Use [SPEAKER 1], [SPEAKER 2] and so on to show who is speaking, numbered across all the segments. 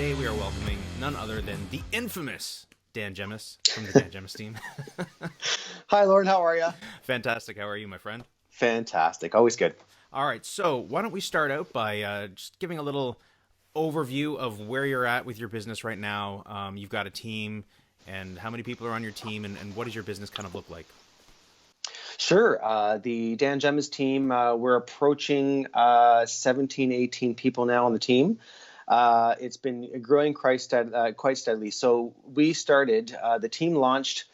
[SPEAKER 1] Today we are welcoming none other than the infamous Dan Gemus from the Dan Gemus team.
[SPEAKER 2] Hi, Lorne. How are you?
[SPEAKER 1] Fantastic. How are you, my friend?
[SPEAKER 2] Fantastic. Always good.
[SPEAKER 1] All right. So why don't we start out by just giving a little overview of where you're at with your business right now. You've got a team, and how many people are on your team, and what does your business kind of look like?
[SPEAKER 2] Sure. The Dan Gemus team, we're approaching 17, 18 people now on the team. It's been growing quite steadily. So we started, the team launched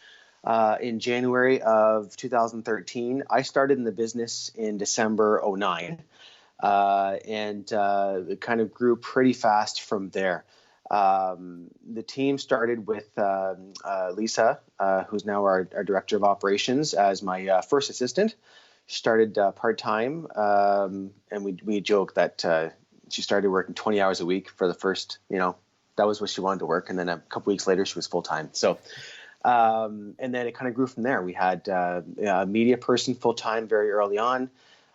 [SPEAKER 2] in January of 2013. I started in the business in December '09, and it kind of grew pretty fast from there. The team started with Lisa, who's now our director of operations, as my first assistant. She started part-time, and we joke that she started working 20 hours a week for the first, that was what she wanted to work. And then a couple weeks later, she was full-time. So, and then it kind of grew from there. We had a media person full-time very early on.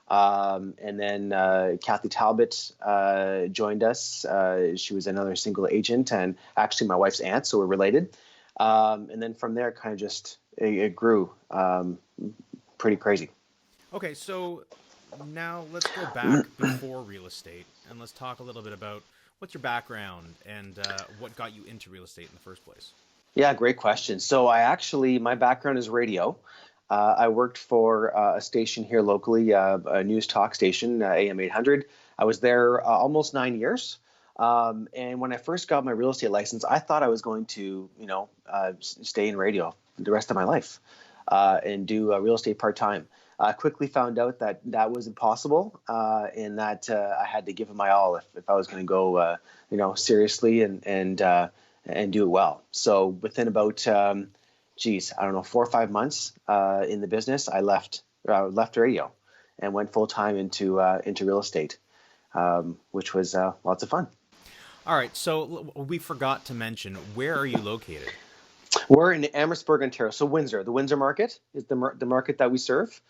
[SPEAKER 2] And then Kathy Talbot joined us. She was another single agent and actually my wife's aunt, so we're related. And then from there, it grew pretty crazy.
[SPEAKER 1] Okay, so now let's go back before real estate, and let's talk a little bit about what's your background and what got you into real estate in the first place.
[SPEAKER 2] Yeah, great question. So my background is radio. I worked for a station here locally, a news talk station, AM 800. I was there almost 9 years. And when I first got my real estate license, I thought I was going to, stay in radio for the rest of my life and do real estate part-time. I quickly found out that that was impossible and that I had to give it my all if I was going to go, seriously and do it well. So within about 4 or 5 months in the business, I left radio and went full time into real estate, which was lots of fun.
[SPEAKER 1] All right, so we forgot to mention, where are you located?
[SPEAKER 2] We're in Amherstburg, Ontario. So Windsor, the Windsor market is the market that we serve,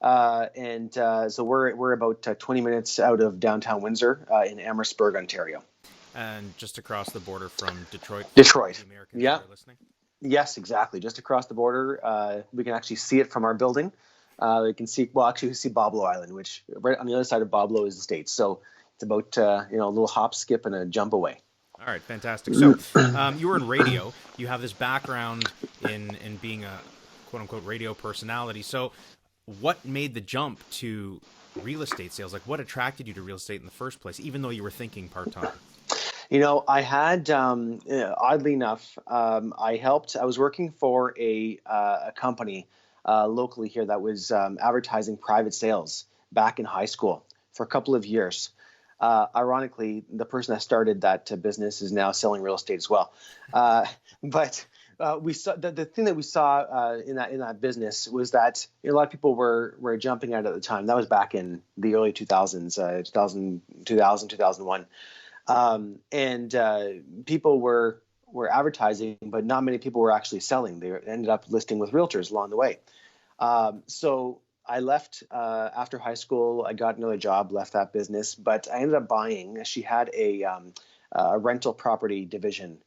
[SPEAKER 2] so we're about 20 minutes out of downtown Windsor in Amherstburg, Ontario.
[SPEAKER 1] And just across the border from Detroit.
[SPEAKER 2] Detroit.
[SPEAKER 1] The Americans
[SPEAKER 2] Yeah.
[SPEAKER 1] who are listening.
[SPEAKER 2] Yes, exactly. Just across the border. We can actually see it from our building. We can see Boblo Island, which right on the other side of Boblo is the States. So it's about a little hop, skip, and a jump away.
[SPEAKER 1] All right, fantastic. So you were in radio. You have this background in being a quote-unquote radio personality. So what made the jump to real estate sales? Like, what attracted you to real estate in the first place, even though you were thinking part-time?
[SPEAKER 2] I had, oddly enough, I was working for a company locally here that was advertising private sales back in high school for a couple of years. Ironically, the person that started that business is now selling real estate as well. But we saw the thing that we saw in that business was that a lot of people were jumping out at the time. That was back in the early 2000s, 2001. People were advertising, but not many people were actually selling. They ended up listing with realtors along the way. So I left after high school. I got another job, left that business, but I ended up buying. She had a rental property division,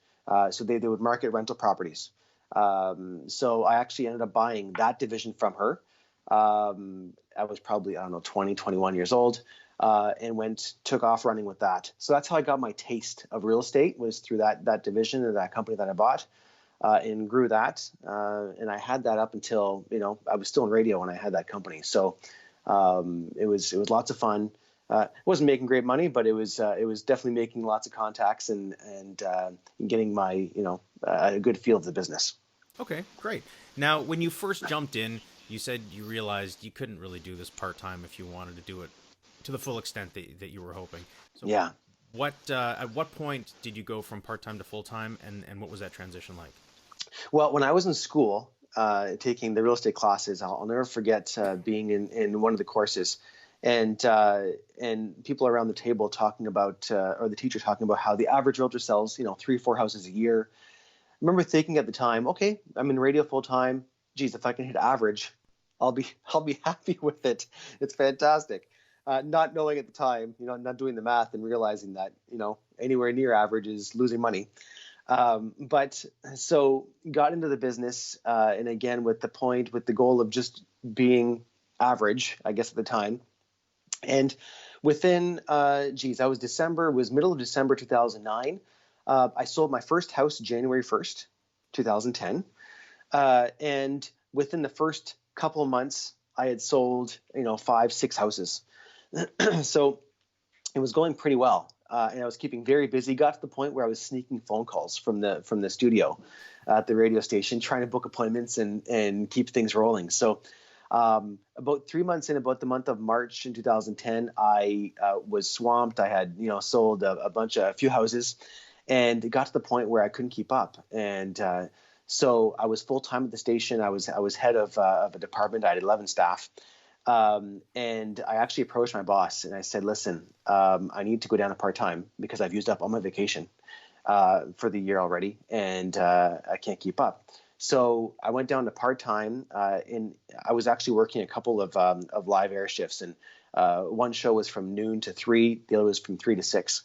[SPEAKER 2] so they would market rental properties. So I actually ended up buying that division from her. I was probably 20, 21 years old. And took off running with that. So that's how I got my taste of real estate, was through that division of that company that I bought, and grew that. And I had that up until, I was still in radio when I had that company. So it was lots of fun. It wasn't making great money, but it was definitely making lots of contacts and getting my, a good feel of the business.
[SPEAKER 1] Okay, great. Now, when you first jumped in, you said you realized you couldn't really do this part-time if you wanted to do it to the full extent that you were hoping. So
[SPEAKER 2] yeah.
[SPEAKER 1] At what point did you go from part-time to full-time, and what was that transition like?
[SPEAKER 2] Well, when I was in school, taking the real estate classes, I'll never forget being in one of the courses and people around the table talking about, or the teacher talking about how the average realtor sells, 3-4 houses a year. I remember thinking at the time, okay, I'm in radio full-time. Geez, if I can hit average, I'll be happy with it. It's fantastic. not knowing at the time, not doing the math and realizing that, anywhere near average is losing money. But so got into the business, and again, with the goal of just being average, I guess at the time. And within, middle of December 2009. I sold my first house January 1st, 2010. And within the first couple of months, I had sold, 5, 6 houses. So it was going pretty well. And I was keeping very busy. Got to the point where I was sneaking phone calls from the studio at the radio station, trying to book appointments and keep things rolling. So about 3 months in, about the month of March in 2010, I was swamped. I had sold a few houses, and it got to the point where I couldn't keep up. And so I was full time at the station. I was head of a department. I had 11 staff. And I actually approached my boss and I said, listen, I need to go down to part-time because I've used up all my vacation for the year already, and I can't keep up. So I went down to part-time, and I was actually working a couple of live air shifts, and one show was from noon to 3, the other was from 3 to 6.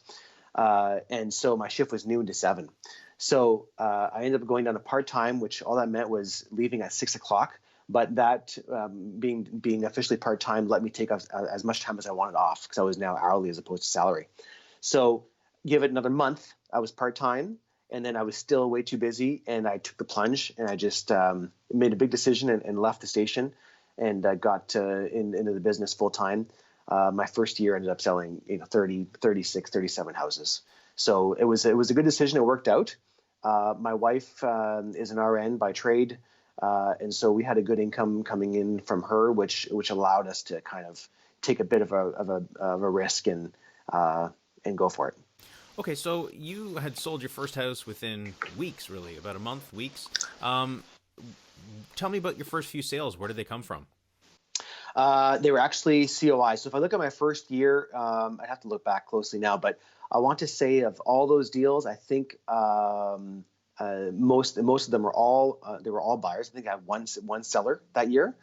[SPEAKER 2] And so my shift was noon to 7. So I ended up going down to part-time, which all that meant was leaving at 6 o'clock. But that being officially part-time let me take as much time as I wanted off, because I was now hourly as opposed to salary. So give it another month, I was part-time, and then I was still way too busy, and I took the plunge, and I just made a big decision and left the station and got into the business full-time. My first year ended up selling 30, 36, 37 houses. So it was a good decision. It worked out. My wife is an RN by trade. And so we had a good income coming in from her, which allowed us to kind of take a bit of a risk and go for it.
[SPEAKER 1] Okay, so you had sold your first house within weeks, really, about a month, weeks. Tell me about your first few sales. Where did they come from?
[SPEAKER 2] They were actually COI. So if I look at my first year, I'd have to look back closely now, but I want to say of all those deals, I think most of them were all buyers. I think I had one seller that year,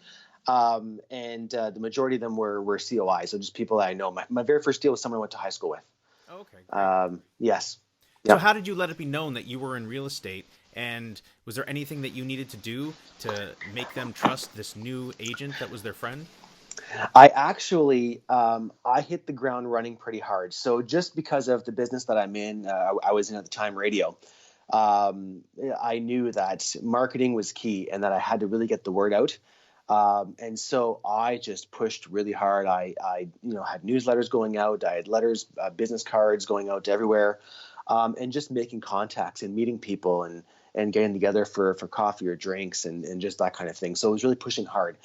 [SPEAKER 2] and the majority of them were COI. So just people that I know. My very first deal was someone I went to high school with.
[SPEAKER 1] Okay, great.
[SPEAKER 2] Yes.
[SPEAKER 1] So
[SPEAKER 2] Yep.
[SPEAKER 1] how did you let it be known that you were in real estate? And was there anything that you needed to do to make them trust this new agent that was their friend?
[SPEAKER 2] I actually I hit the ground running pretty hard. So just because of the business that I'm in, I was in at the time, radio. I knew that marketing was key and that I had to really get the word out. And so I just pushed really hard. I had newsletters going out. I had letters, business cards going out to everywhere, and just making contacts and meeting people and getting together for coffee or drinks and just that kind of thing. So it was really pushing hard.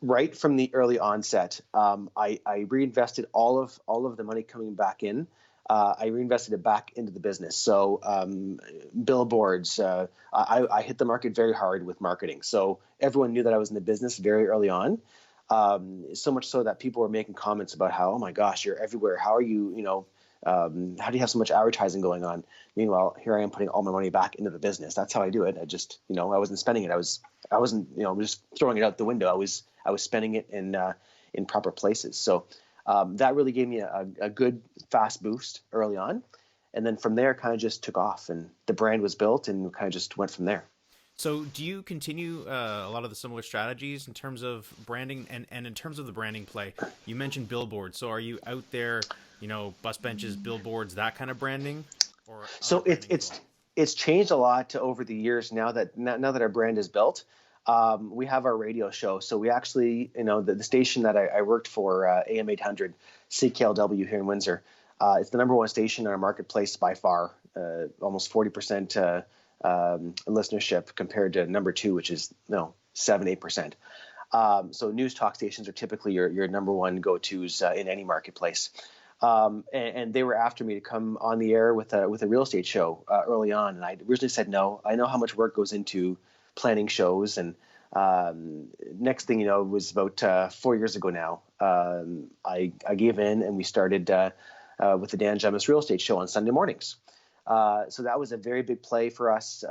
[SPEAKER 2] Right from the early onset, I reinvested all of the money coming back in. I reinvested it back into the business. So billboards, I hit the market very hard with marketing. So everyone knew that I was in the business very early on. So much so that people were making comments about how, oh my gosh, you're everywhere. How are you, how do you have so much advertising going on? Meanwhile, here I am putting all my money back into the business. That's how I do it. I just, I wasn't spending it. I wasn't, just throwing it out the window. I was spending it in proper places. So that really gave me a good fast boost early on. And then from there, kind of just took off, and the brand was built and kind of just went from there.
[SPEAKER 1] So do you continue a lot of the similar strategies in terms of branding and in terms of the branding play? You mentioned billboards. So are you out there, bus benches, billboards, that kind of branding? Or
[SPEAKER 2] So
[SPEAKER 1] other branding as well?
[SPEAKER 2] it's changed a lot over the years now that our brand is built. We have our radio show. So we actually, the station that I worked for, AM 800, CKLW here in Windsor, it's the number one station in our marketplace by far, almost 40% listenership compared to number two, which is 7-8%. So news talk stations are typically your number one go-tos in any marketplace. And they were after me to come on the air with a real estate show early on, and I originally said no. I know how much work goes into planning shows, and next thing you know, it was about 4 years ago now. I gave in, and we started with the Dan Gemus real estate show on Sunday mornings. So that was a very big play for us.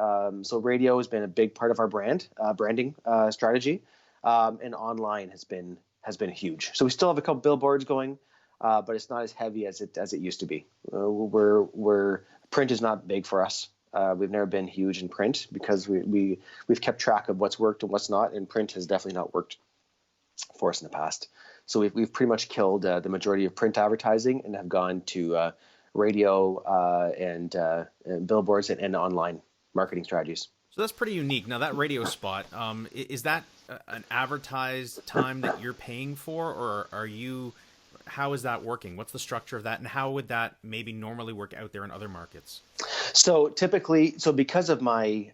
[SPEAKER 2] So radio has been a big part of our branding strategy, and online has been has been huge. So we still have a couple billboards going, but it's not as heavy as it used to be. We're print is not big for us. We've never been huge in print because we've kept track of what's worked and what's not, and print has definitely not worked for us in the past. So we've pretty much killed the majority of print advertising and have gone to radio and billboards and online marketing strategies.
[SPEAKER 1] So that's pretty unique. Now that radio spot, is that an advertised time that you're paying for, or are you? How is that working? What's the structure of that, and how would that maybe normally work out there in other markets?
[SPEAKER 2] So typically, because of my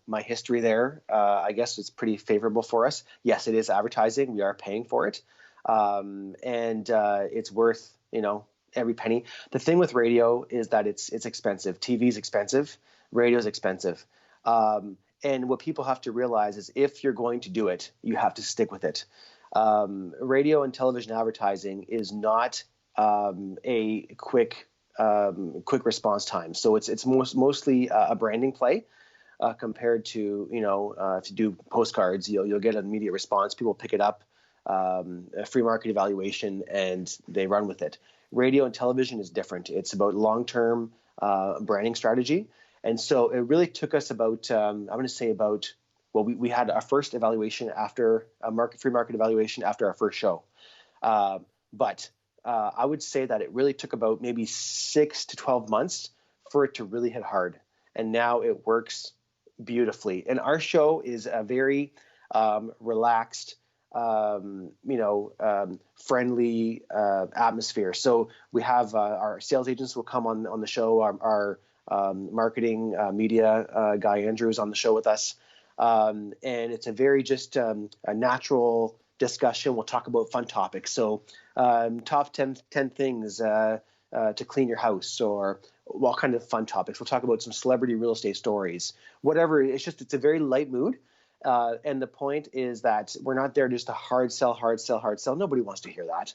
[SPEAKER 2] my history there, I guess it's pretty favorable for us. Yes, it is advertising. We are paying for it, and it's worth every penny. The thing with radio is that it's expensive. TV is expensive. Radio is expensive. And what people have to realize is if you're going to do it, you have to stick with it. Radio and television advertising is not a quick response time. So it's mostly a branding play compared to if you do postcards, you'll get an immediate response. People pick it up, a free market evaluation, and they run with it. Radio and television is different. It's about long-term branding strategy. And so it really took us about, I'm going to say about, we had our first evaluation after a free market evaluation after our first show. But I would say that it really took about maybe 6 to 12 months for it to really hit hard. And now it works beautifully. And our show is a very relaxed, friendly atmosphere. So we have our sales agents will come on the show. Our marketing media guy Andrew is on the show with us, and it's a very just a natural discussion. We'll talk about fun topics. So top 10 things to clean your house, or what kind of fun topics. We'll talk about some celebrity real estate stories, whatever. It's a very light mood. And the point is that we're not there just to hard sell. Nobody wants to hear that.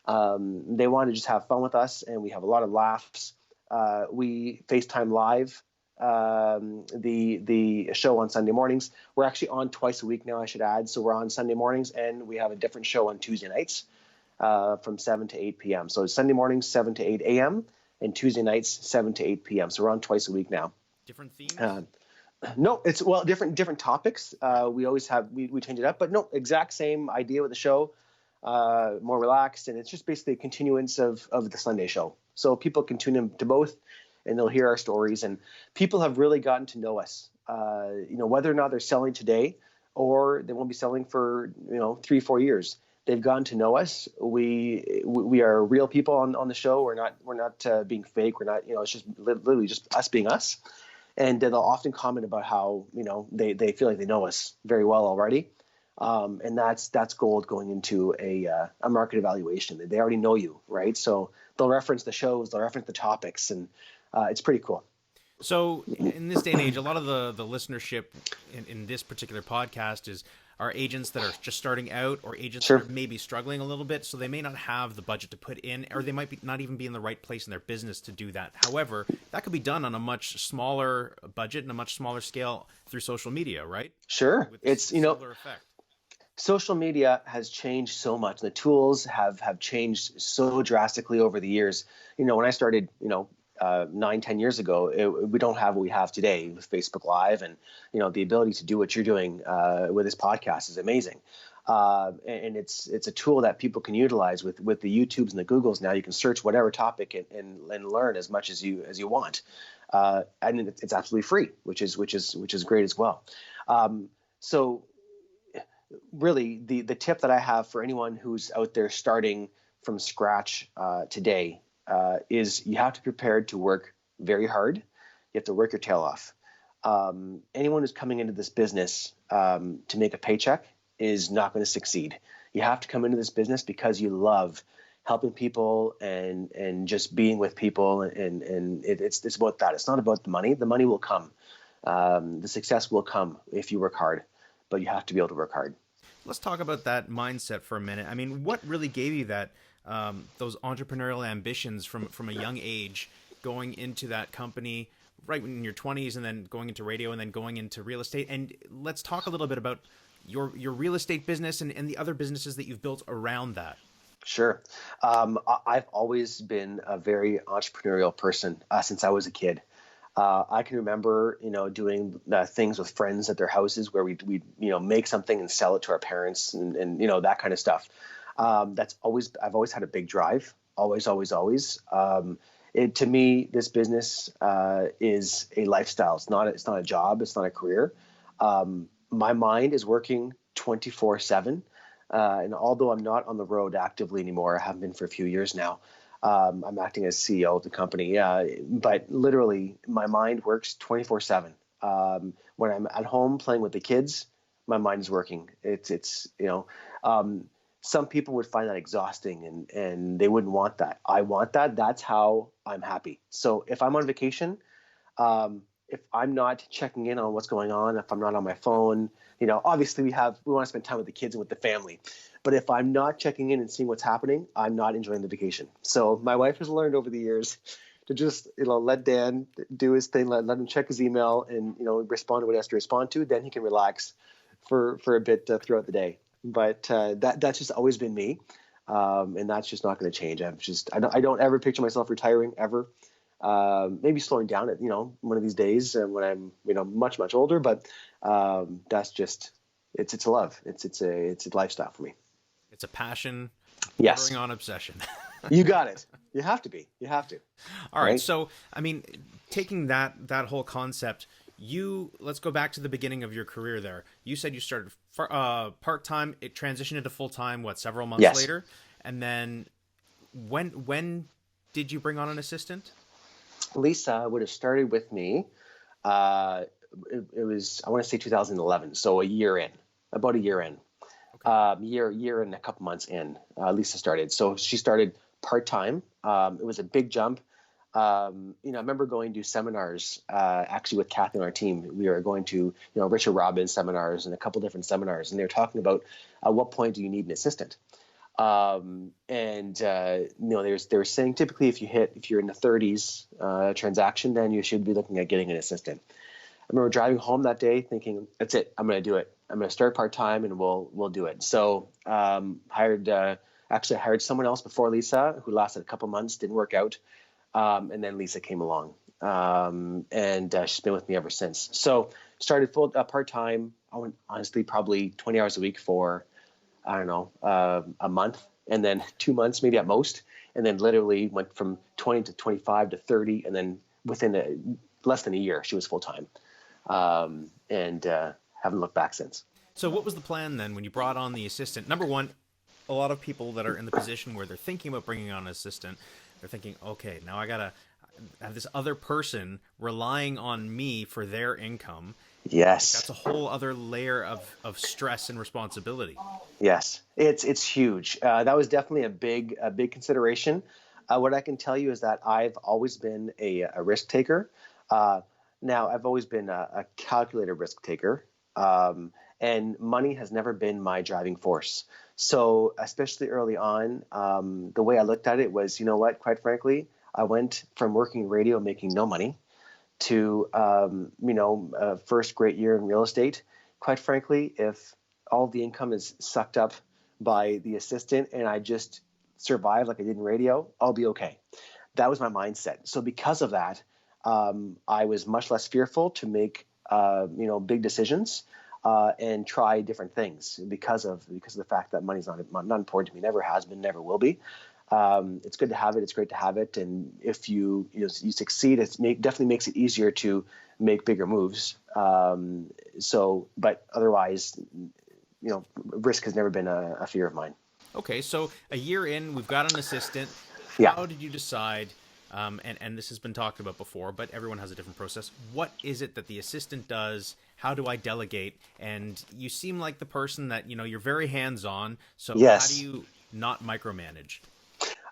[SPEAKER 2] They want to just have fun with us, and we have a lot of laughs. We FaceTime live the show on Sunday mornings. We're actually on twice a week now, I should add. So we're on Sunday mornings, and we have a different show on Tuesday nights from 7 to 8 p.m. So it's Sunday mornings, 7 to 8 a.m., and Tuesday nights, 7 to 8 p.m. So we're on twice a week now.
[SPEAKER 1] Different themes?
[SPEAKER 2] No, it's different topics. We always have we change it up, but no, exact same idea with the show, more relaxed, and it's just basically a continuance of the Sunday show. So people can tune in to both, and they'll hear our stories. And people have really gotten to know us. Whether or not they're selling today, or they won't be selling for 3-4 years, they've gotten to know us. We are real people on the show. We're not being fake. We're not. It's just literally just us being us. And they'll often comment about how they feel like they know us very well already, and that's gold going into a market evaluation. They already know you, right? So they'll reference the shows, they'll reference the topics, and it's pretty cool.
[SPEAKER 1] So in this day and age, a lot of the listenership in this particular podcast are agents that are just starting out, or agents
[SPEAKER 2] Sure.
[SPEAKER 1] that are maybe struggling a little bit, so they may not have the budget to put in, or they might not even be in the right place in their business to do that. However, that could be done on a much smaller budget and a much smaller scale through social media, right?
[SPEAKER 2] Sure.
[SPEAKER 1] With
[SPEAKER 2] It's
[SPEAKER 1] similar effect.
[SPEAKER 2] social media has changed so much. The tools have changed so drastically over the years. When I started 9-10 years ago, we don't have what we have today with Facebook Live, and the ability to do what you're doing with this podcast is amazing. And it's a tool that people can utilize with the YouTubes and the Googles. Now you can search whatever topic and learn as much as you want, and it's absolutely free, which is great as well. So really, the tip that I have for anyone who's out there starting from scratch today is you have to be prepared to work very hard. You have to work your tail off. Anyone who's coming into this business to make a paycheck is not going to succeed. You have to come into this business because you love helping people and just being with people, and it's about that. It's not about the money. The money will come. The success will come if you work hard, but you have to be able to work hard.
[SPEAKER 1] Let's talk about that mindset for a minute. I mean, what really gave you that those entrepreneurial ambitions from a young age, going into that company right in your 20s, and then going into radio, and then going into real estate? And let's talk a little bit about your real estate business and the other businesses that you've built around that?
[SPEAKER 2] Sure. I've always been a very entrepreneurial person since I was a kid. I can remember, doing things with friends at their houses where we make something and sell it to our parents and that kind of stuff. I've always had a big drive, always, always, always. To me, this business is a lifestyle. It's not a job. It's not a career. My mind is working 24/7. And although I'm not on the road actively anymore, I haven't been for a few years now. I'm acting as CEO of the company, but literally my mind works 24/7. When I'm at home playing with the kids, my mind is working. Some people would find that exhausting and they wouldn't want that. I want that. That's how I'm happy. So if I'm on vacation, if I'm not checking in on what's going on, if I'm not on my phone, obviously we want to spend time with the kids and with the family. But if I'm not checking in and seeing what's happening, I'm not enjoying the vacation. So my wife has learned over the years to just, let Dan do his thing, let him check his email and, respond to what he has to respond to. Then he can relax for a bit throughout the day. But that's just always been me. And that's just not going to change. I don't ever picture myself retiring ever. Maybe slowing down at, one of these days when I'm, much, much older, but that's just, it's a love. It's a lifestyle for me.
[SPEAKER 1] It's a passion
[SPEAKER 2] Yes.
[SPEAKER 1] bordering on obsession.
[SPEAKER 2] You got it. You have to be. You have to.
[SPEAKER 1] All right. So, taking that whole concept, let's go back to the beginning of your career there. You said you started part-time, it transitioned into full-time, several months
[SPEAKER 2] Yes.
[SPEAKER 1] later? And then when did you bring on an assistant? Lisa
[SPEAKER 2] would have started with me. It was, I want to say 2011. So about a year in.
[SPEAKER 1] Okay.
[SPEAKER 2] Year and a couple months in, Lisa started. So she started part-time. It was a big jump. I remember going to seminars, actually with Kathy and our team. We were going to, Richard Robbins seminars and a couple different seminars. And they were talking about at what point do you need an assistant? They were saying typically if you're in the 30s transaction, then you should be looking at getting an assistant. I remember driving home that day thinking, that's it, I'm going to do it. I'm going to start part-time and we'll do it. So hired someone else before Lisa who lasted a couple months, didn't work out. And then Lisa came along and she's been with me ever since. So started full part-time, I went honestly probably 20 hours a week for, I don't know, a month and then 2 months maybe at most. And then literally went from 20 to 25 to 30. And then within less than a year, she was full-time. Haven't looked back since.
[SPEAKER 1] So what was the plan then when you brought on the assistant? Number one, a lot of people that are in the position where they're thinking about bringing on an assistant, they're thinking, okay, now I got to have this other person relying on me for their income.
[SPEAKER 2] Yes.
[SPEAKER 1] That's a whole other layer of stress and responsibility.
[SPEAKER 2] Yes, it's huge. That was definitely a big consideration. What I can tell you is that I've always been a risk taker. Now, I've always been a calculated risk taker, and money has never been my driving force. So especially early on, the way I looked at it was, quite frankly, I went from working radio making no money to, first great year in real estate. Quite frankly, if all the income is sucked up by the assistant and I just survive like I did in radio, I'll be okay. That was my mindset. So because of that, I was much less fearful to make, big decisions and try different things because of the fact that money's not important to me, never has been, never will be. It's good to have it. It's great to have it. And if you succeed, definitely makes it easier to make bigger moves. But otherwise, risk has never been a fear of mine.
[SPEAKER 1] Okay, so a year in, we've got an assistant.
[SPEAKER 2] Yeah.
[SPEAKER 1] How did you decide, and this has been talked about before, but everyone has a different process. What is it that the assistant does? How do I delegate? And you seem like the person that, you're very hands-on. So
[SPEAKER 2] Yes.
[SPEAKER 1] How do you not micromanage?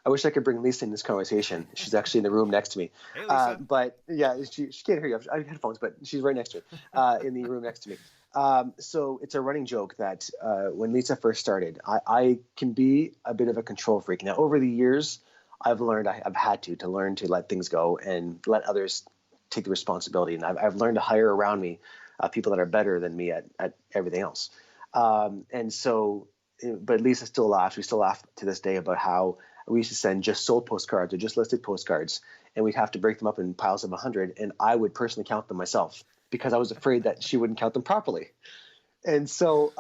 [SPEAKER 2] I wish I could bring Lisa in this conversation. She's actually in the room next to me.
[SPEAKER 1] Hey, Lisa.
[SPEAKER 2] But yeah, she can't hear you. I have headphones, but she's right next to me in the room next to me. So it's a running joke that when Lisa first started, I can be a bit of a control freak. Now, over the years, I've learned I've had to learn to let things go and let others take the responsibility. And I've learned to hire around me people that are better than me at everything else. And so, but Lisa still laughs. We still laugh to this day about how we used to send just sold postcards or just listed postcards, and we'd have to break them up in piles of 100. And I would personally count them myself because I was afraid that she wouldn't count them properly. And so,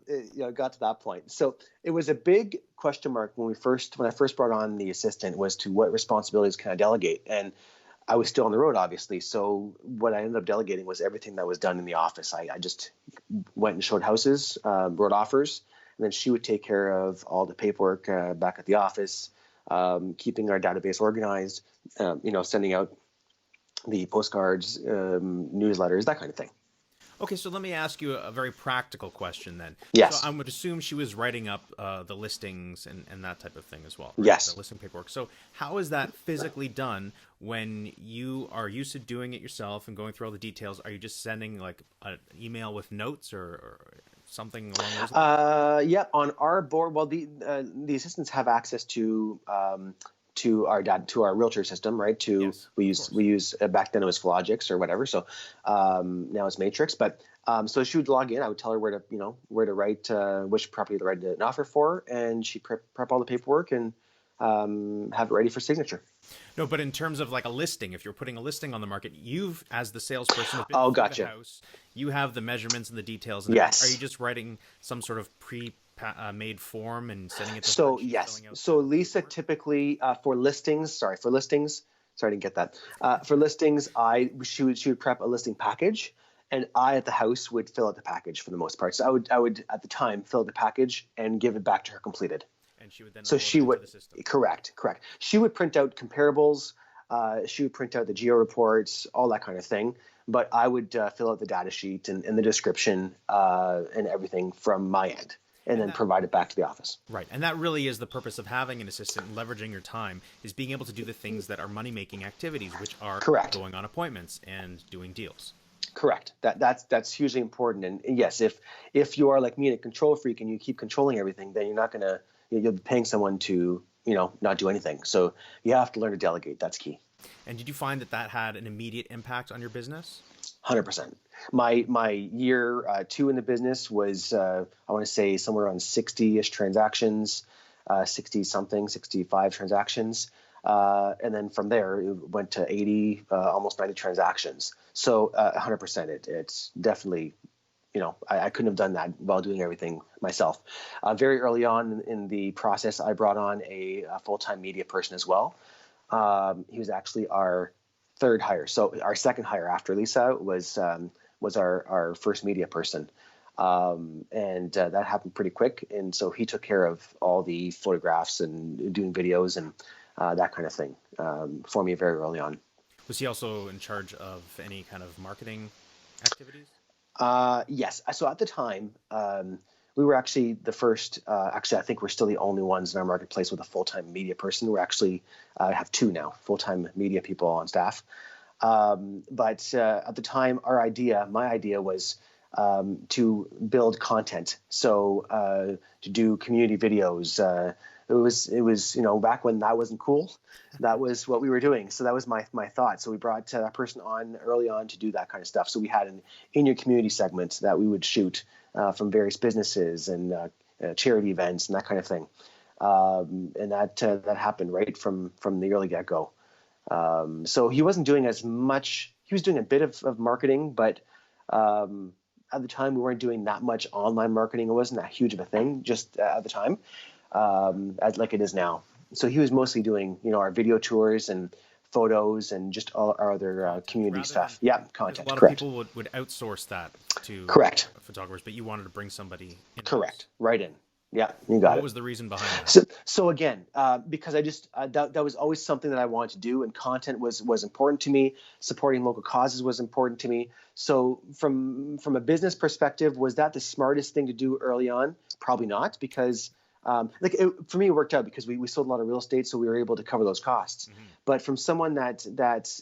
[SPEAKER 2] it got to that point. So it was a big question mark when I first brought on the assistant, was to what responsibilities can I delegate? And I was still on the road, obviously. So what I ended up delegating was everything that was done in the office. I just went and showed houses, wrote offers, and then she would take care of all the paperwork back at the office, keeping our database organized, sending out the postcards, newsletters, that kind of thing.
[SPEAKER 1] Okay, so let me ask you a very practical question then. So
[SPEAKER 2] Yes.
[SPEAKER 1] I would assume she was writing up the listings and that type of thing as well, right?
[SPEAKER 2] Yes.
[SPEAKER 1] The listing paperwork. So how is that physically done when you are used to doing it yourself and going through all the details? Are you just sending like an email with notes or something along those lines?
[SPEAKER 2] Yeah, on our board, well, the assistants have access to our realtor system, right?
[SPEAKER 1] Yes,
[SPEAKER 2] We
[SPEAKER 1] of
[SPEAKER 2] use
[SPEAKER 1] course.
[SPEAKER 2] back then it was Flogix or whatever. So now it's Matrix. But so she would log in. I would tell her where to write, which property to write an offer for, and she prep all the paperwork and have it ready for signature.
[SPEAKER 1] No, but in terms of like a listing, if you're putting a listing on the market, you've, as the salesperson, have been
[SPEAKER 2] Oh,
[SPEAKER 1] through the
[SPEAKER 2] gotcha.
[SPEAKER 1] house. You have the measurements and the details and everything. Are you
[SPEAKER 2] Yes.
[SPEAKER 1] just writing some sort of pre-made form and sending it to her,
[SPEAKER 2] So
[SPEAKER 1] and she's
[SPEAKER 2] yes.
[SPEAKER 1] filling out
[SPEAKER 2] So
[SPEAKER 1] the
[SPEAKER 2] Lisa
[SPEAKER 1] paperwork?
[SPEAKER 2] typically for listings. Sorry, I didn't get that. For listings, she would prep a listing package, and I at the house would fill out the package for the most part. So I would at the time fill out the package and give it back to her completed.
[SPEAKER 1] And she would then
[SPEAKER 2] So
[SPEAKER 1] upload
[SPEAKER 2] she
[SPEAKER 1] it into
[SPEAKER 2] would,
[SPEAKER 1] the system.
[SPEAKER 2] correct. She would print out comparables. She would print out the geo reports, all that kind of thing. But I would fill out the data sheet and the description and everything from my end, and
[SPEAKER 1] And
[SPEAKER 2] then
[SPEAKER 1] that
[SPEAKER 2] provide it back to the office.
[SPEAKER 1] Right. And that really is the purpose of having an assistant and leveraging your time, is being able to do the things that are money-making activities, which are
[SPEAKER 2] Correct.
[SPEAKER 1] going on appointments and doing deals.
[SPEAKER 2] Correct. That's hugely important. And yes, if you are like me, a control freak, and you keep controlling everything, then you're not gonna you'll be paying someone to not do anything. So you have to learn to delegate. That's key.
[SPEAKER 1] And did you find that that had an immediate impact on your business?
[SPEAKER 2] 100%. My year two in the business was I want to say somewhere around 60-ish transactions, 60 something, 65 transactions. And then from there, it went to 80, almost 90 transactions. So 100%, it's definitely, I couldn't have done that while doing everything myself. Very early on in the process, I brought on a full-time media person as well. He was actually our third hire. So our second hire after Lisa was our first media person. And that happened pretty quick. And so he took care of all the photographs and doing videos and that kind of thing for me very early on.
[SPEAKER 1] Was he also in charge of any kind of marketing activities?
[SPEAKER 2] Yes. So at the time, we were actually the first. Actually, I think we're still the only ones in our marketplace with a full-time media person. We're actually have two now, full-time media people on staff. But at the time, my idea was to build content. So to do community videos. It was back when that wasn't cool. That was what we were doing. So that was my thought. So we brought that person on early on to do that kind of stuff. So we had an in your community segment that we would shoot from various businesses and charity events and that kind of thing. And that happened right from the early get go. So he wasn't doing as much. He was doing a bit of marketing, but at the time we weren't doing that much online marketing. It wasn't that huge of a thing just at the time, like it is now. So he was mostly doing, our video tours and photos and just all our other
[SPEAKER 1] Content
[SPEAKER 2] community
[SPEAKER 1] rather than,
[SPEAKER 2] stuff. Yeah,
[SPEAKER 1] because a
[SPEAKER 2] content.
[SPEAKER 1] lot of
[SPEAKER 2] Correct.
[SPEAKER 1] people would outsource that to
[SPEAKER 2] Correct.
[SPEAKER 1] photographers, but you wanted to bring somebody in-house.
[SPEAKER 2] Correct. Right in. Yeah, you got
[SPEAKER 1] What
[SPEAKER 2] it.
[SPEAKER 1] was the reason behind that?
[SPEAKER 2] So again, because I just that was always something that I wanted to do, and content was important to me. Supporting local causes was important to me. So from a business perspective, was that the smartest thing to do early on? Probably not, because for me it worked out because we sold a lot of real estate, so we were able to cover those costs.
[SPEAKER 1] Mm-hmm.
[SPEAKER 2] But from someone that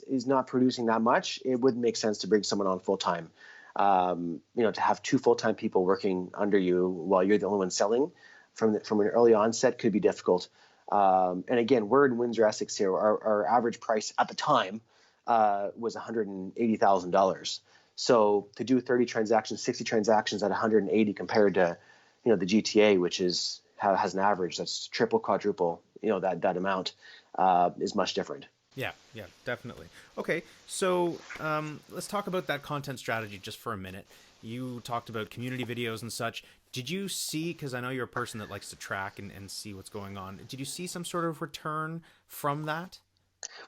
[SPEAKER 2] is not producing that much, it wouldn't make sense to bring someone on full time. To have two full-time people working under you while you're the only one selling from an early onset could be difficult. And again, we're in Windsor, Essex here. Our average price at the time was $180,000. So to do 30 transactions, 60 transactions at 180 compared to, the GTA, which has an average that's triple, quadruple, that amount, is much different.
[SPEAKER 1] Yeah, yeah, definitely. Okay, so let's talk about that content strategy just for a minute. You talked about community videos and such. Did you see, because I know you're a person that likes to track and see what's going on, did you see some sort of return from that?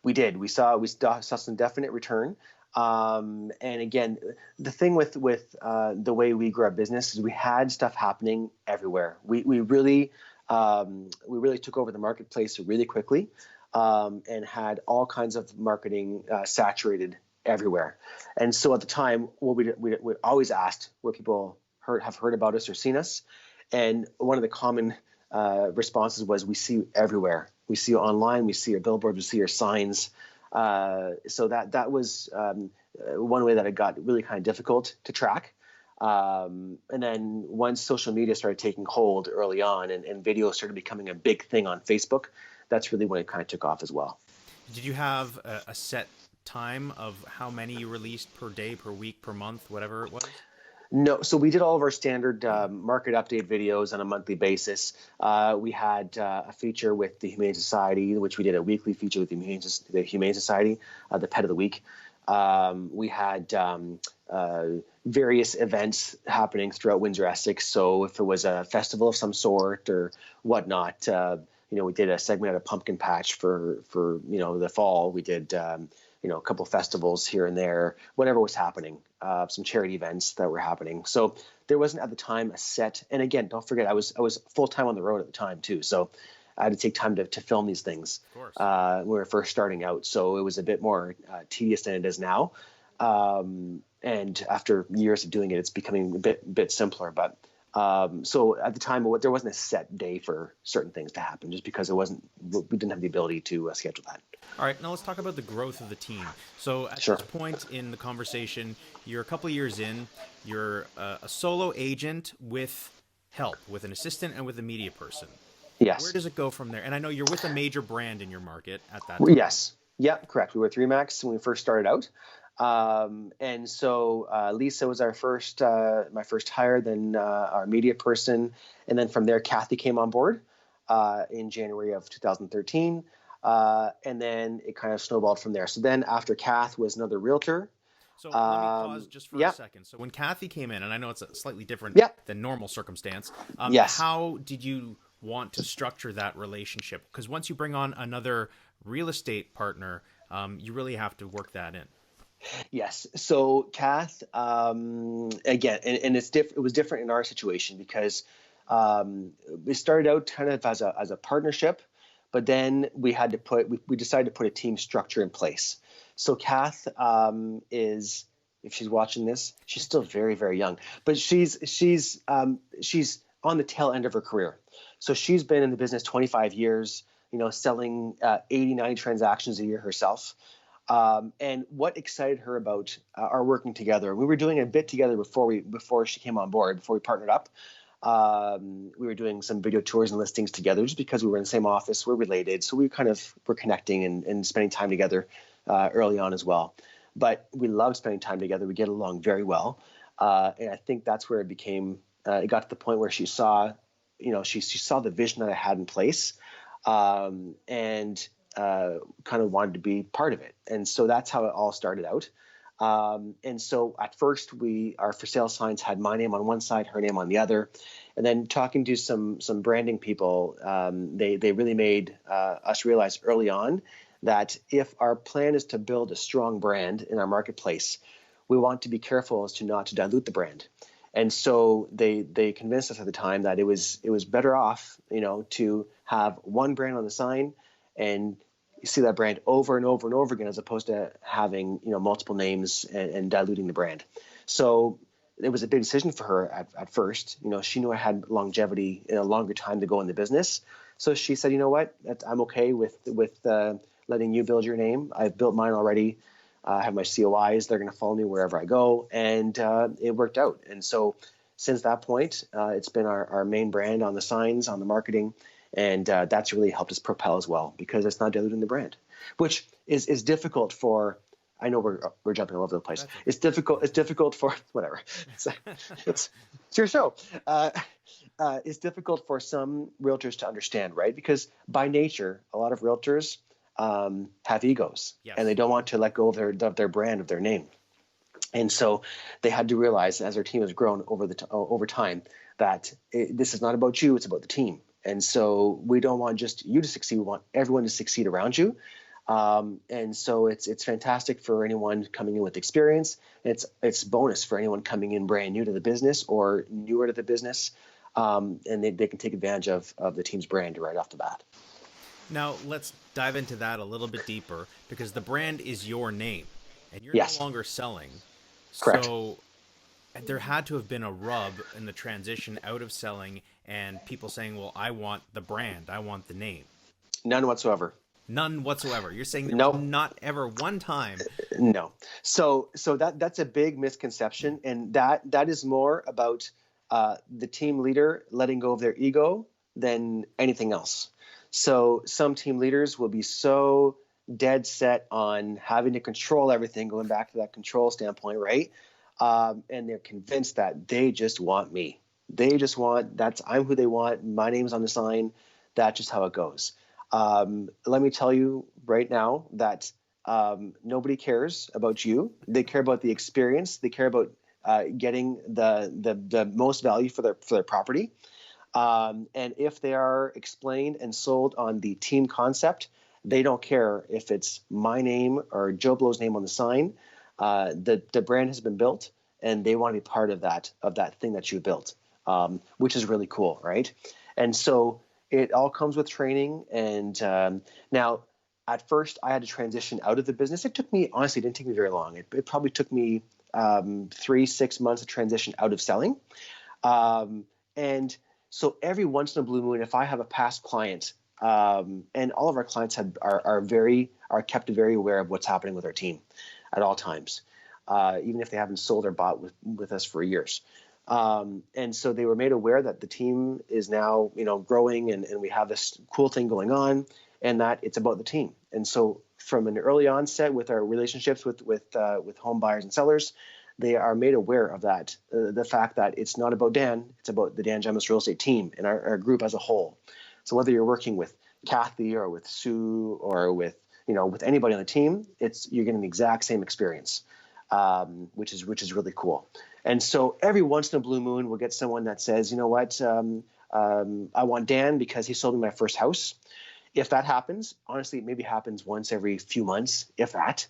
[SPEAKER 2] We did. We saw some definite return. And again, the thing with the way we grew our business is we had stuff happening everywhere. We really took over the marketplace really quickly, and had all kinds of marketing saturated everywhere. And so at the time, what we always asked where people have heard about us or seen us, and one of the common responses was, "We see you everywhere. We see you online. We see your billboards. We see your signs." So that was one way that it got really kind of difficult to track. And then once social media started taking hold early on, and video started becoming a big thing on Facebook, that's really when it kind of took off as well.
[SPEAKER 1] Did you have a set time of how many you released per day, per week, per month, whatever it was?
[SPEAKER 2] No, so we did all of our standard market update videos on a monthly basis. We had a feature with the Humane Society, which we did a weekly feature with the Humane Society, the Pet of the Week. We had various events happening throughout Windsor, Essex. So if it was a festival of some sort or whatnot, we did a segment at a pumpkin patch for the fall. We did a couple of festivals here and there, whatever was happening, some charity events that were happening. So there wasn't at the time a set. And again, don't forget, I was full time on the road at the time too. So I had to take time to film these things when we were first starting out. So it was a bit more tedious than it is now. And after years of doing it, it's becoming a bit simpler. But so at the time, there wasn't a set day for certain things to happen, just because we didn't have the ability to schedule that.
[SPEAKER 1] All right, now let's talk about the growth of the team. So at
[SPEAKER 2] Sure.
[SPEAKER 1] this point in the conversation, you're a couple of years in, you're a solo agent with help, with an assistant and with a media person.
[SPEAKER 2] Yes.
[SPEAKER 1] Where does it go from there? And I know you're with a major brand in your market at that time.
[SPEAKER 2] Yes. Yep. Correct. We were 3Max when we first started out. And so Lisa was my first hire, then our media person. And then from there, Kathy came on board in January of 2013. And then it kind of snowballed from there. So then after Kath was another realtor.
[SPEAKER 1] So let me pause just for a second. So when Kathy came in, and I know it's a slightly different than normal circumstance,
[SPEAKER 2] Yes.
[SPEAKER 1] How did you want to structure that relationship? Because once you bring on another real estate partner, you really have to work that in.
[SPEAKER 2] Yes. So Kath, again, and it was different in our situation because we started out kind of as a partnership, but then we decided to put a team structure in place. So Kath is, if she's watching this, she's still very, very young, but she's on the tail end of her career. So she's been in the business 25 years, selling 80, 90 transactions a year herself. And what excited her about our working together, we were doing a bit together before she came on board, before we partnered up. We were doing some video tours and listings together just because we were in the same office, we're related. So we kind of were connecting and spending time together early on as well. But we loved spending time together. We get along very well. And I think that's where it got to the point where she saw, she saw the vision that I had in place, and kind of wanted to be part of it. And so that's how it all started out. And so at first our for sale signs had my name on one side, her name on the other. And then talking to some branding people, they really made us realize early on that if our plan is to build a strong brand in our marketplace, we want to be careful as to not to dilute the brand. And so they convinced us at the time that it was better off, to have one brand on the sign and see that brand over and over and over again, as opposed to having, multiple names and diluting the brand. So it was a big decision for her at first. She knew I had longevity and a longer time to go in the business. So she said, you know what, I'm okay with letting you build your name. I've built mine already. I have my COIs. They're going to follow me wherever I go. And it worked out. And so since that point, it's been our main brand on the signs, on the marketing. And that's really helped us propel as well, because it's not diluting the brand, which is difficult for I know we're jumping all over the place.
[SPEAKER 1] That's okay.
[SPEAKER 2] It's difficult. It's difficult for whatever. It's your show. It's difficult for some realtors to understand, right? Because by nature, a lot of realtors have egos,
[SPEAKER 1] Yes.
[SPEAKER 2] and they don't want to let go of their brand, of their name. And so they had to realize, as their team has grown over time, that this is not about you; it's about the team. And so we don't want just you to succeed; we want everyone to succeed around you. And so it's fantastic for anyone coming in with experience. It's bonus for anyone coming in brand new to the business or newer to the business, and they can take advantage of the team's brand right off the bat.
[SPEAKER 1] Now, let's dive into that a little bit deeper because the brand is your name and you're no
[SPEAKER 2] Yes,
[SPEAKER 1] longer selling.
[SPEAKER 2] correct.
[SPEAKER 1] So there had to have been a rub in the transition out of selling and people saying, well, I want the brand, I want the name.
[SPEAKER 2] None whatsoever.
[SPEAKER 1] None whatsoever. You're saying there was
[SPEAKER 2] Nope.
[SPEAKER 1] not ever one time.
[SPEAKER 2] No. So that's a big misconception, and that is more about the team leader letting go of their ego than anything else. So some team leaders will be so dead set on having to control everything, going back to that control standpoint, right? And they're convinced that they just want me. They just want I'm who they want. My name's on the sign. That's just how it goes. Let me tell you right now that nobody cares about you. They care about the experience. They care about getting the most value for their property. And if they are explained and sold on the team concept, they don't care if it's my name or Joe Blow's name on the sign. The brand has been built, and they want to be part of that thing that you built, which is really cool, right? And so it all comes with training. And now, at first, I had to transition out of the business. It didn't take me very long. It probably took me 3-6 months to transition out of selling. And so every once in a blue moon, if I have a past client, and all of our clients are kept very aware of what's happening with our team at all times, even if they haven't sold or bought with us for years. And so they were made aware that the team is now, growing, and we have this cool thing going on, and that it's about the team. And so from an early onset with our relationships with home buyers and sellers, they are made aware of that, the fact that it's not about Dan, it's about the Dan Gemus real estate team and our group as a whole. So whether you're working with Kathy or with Sue or with anybody on the team, you're getting the exact same experience, which is really cool. And so every once in a blue moon, we'll get someone that says, you know what, I want Dan because he sold me my first house. If that happens, honestly, it maybe happens once every few months, if that.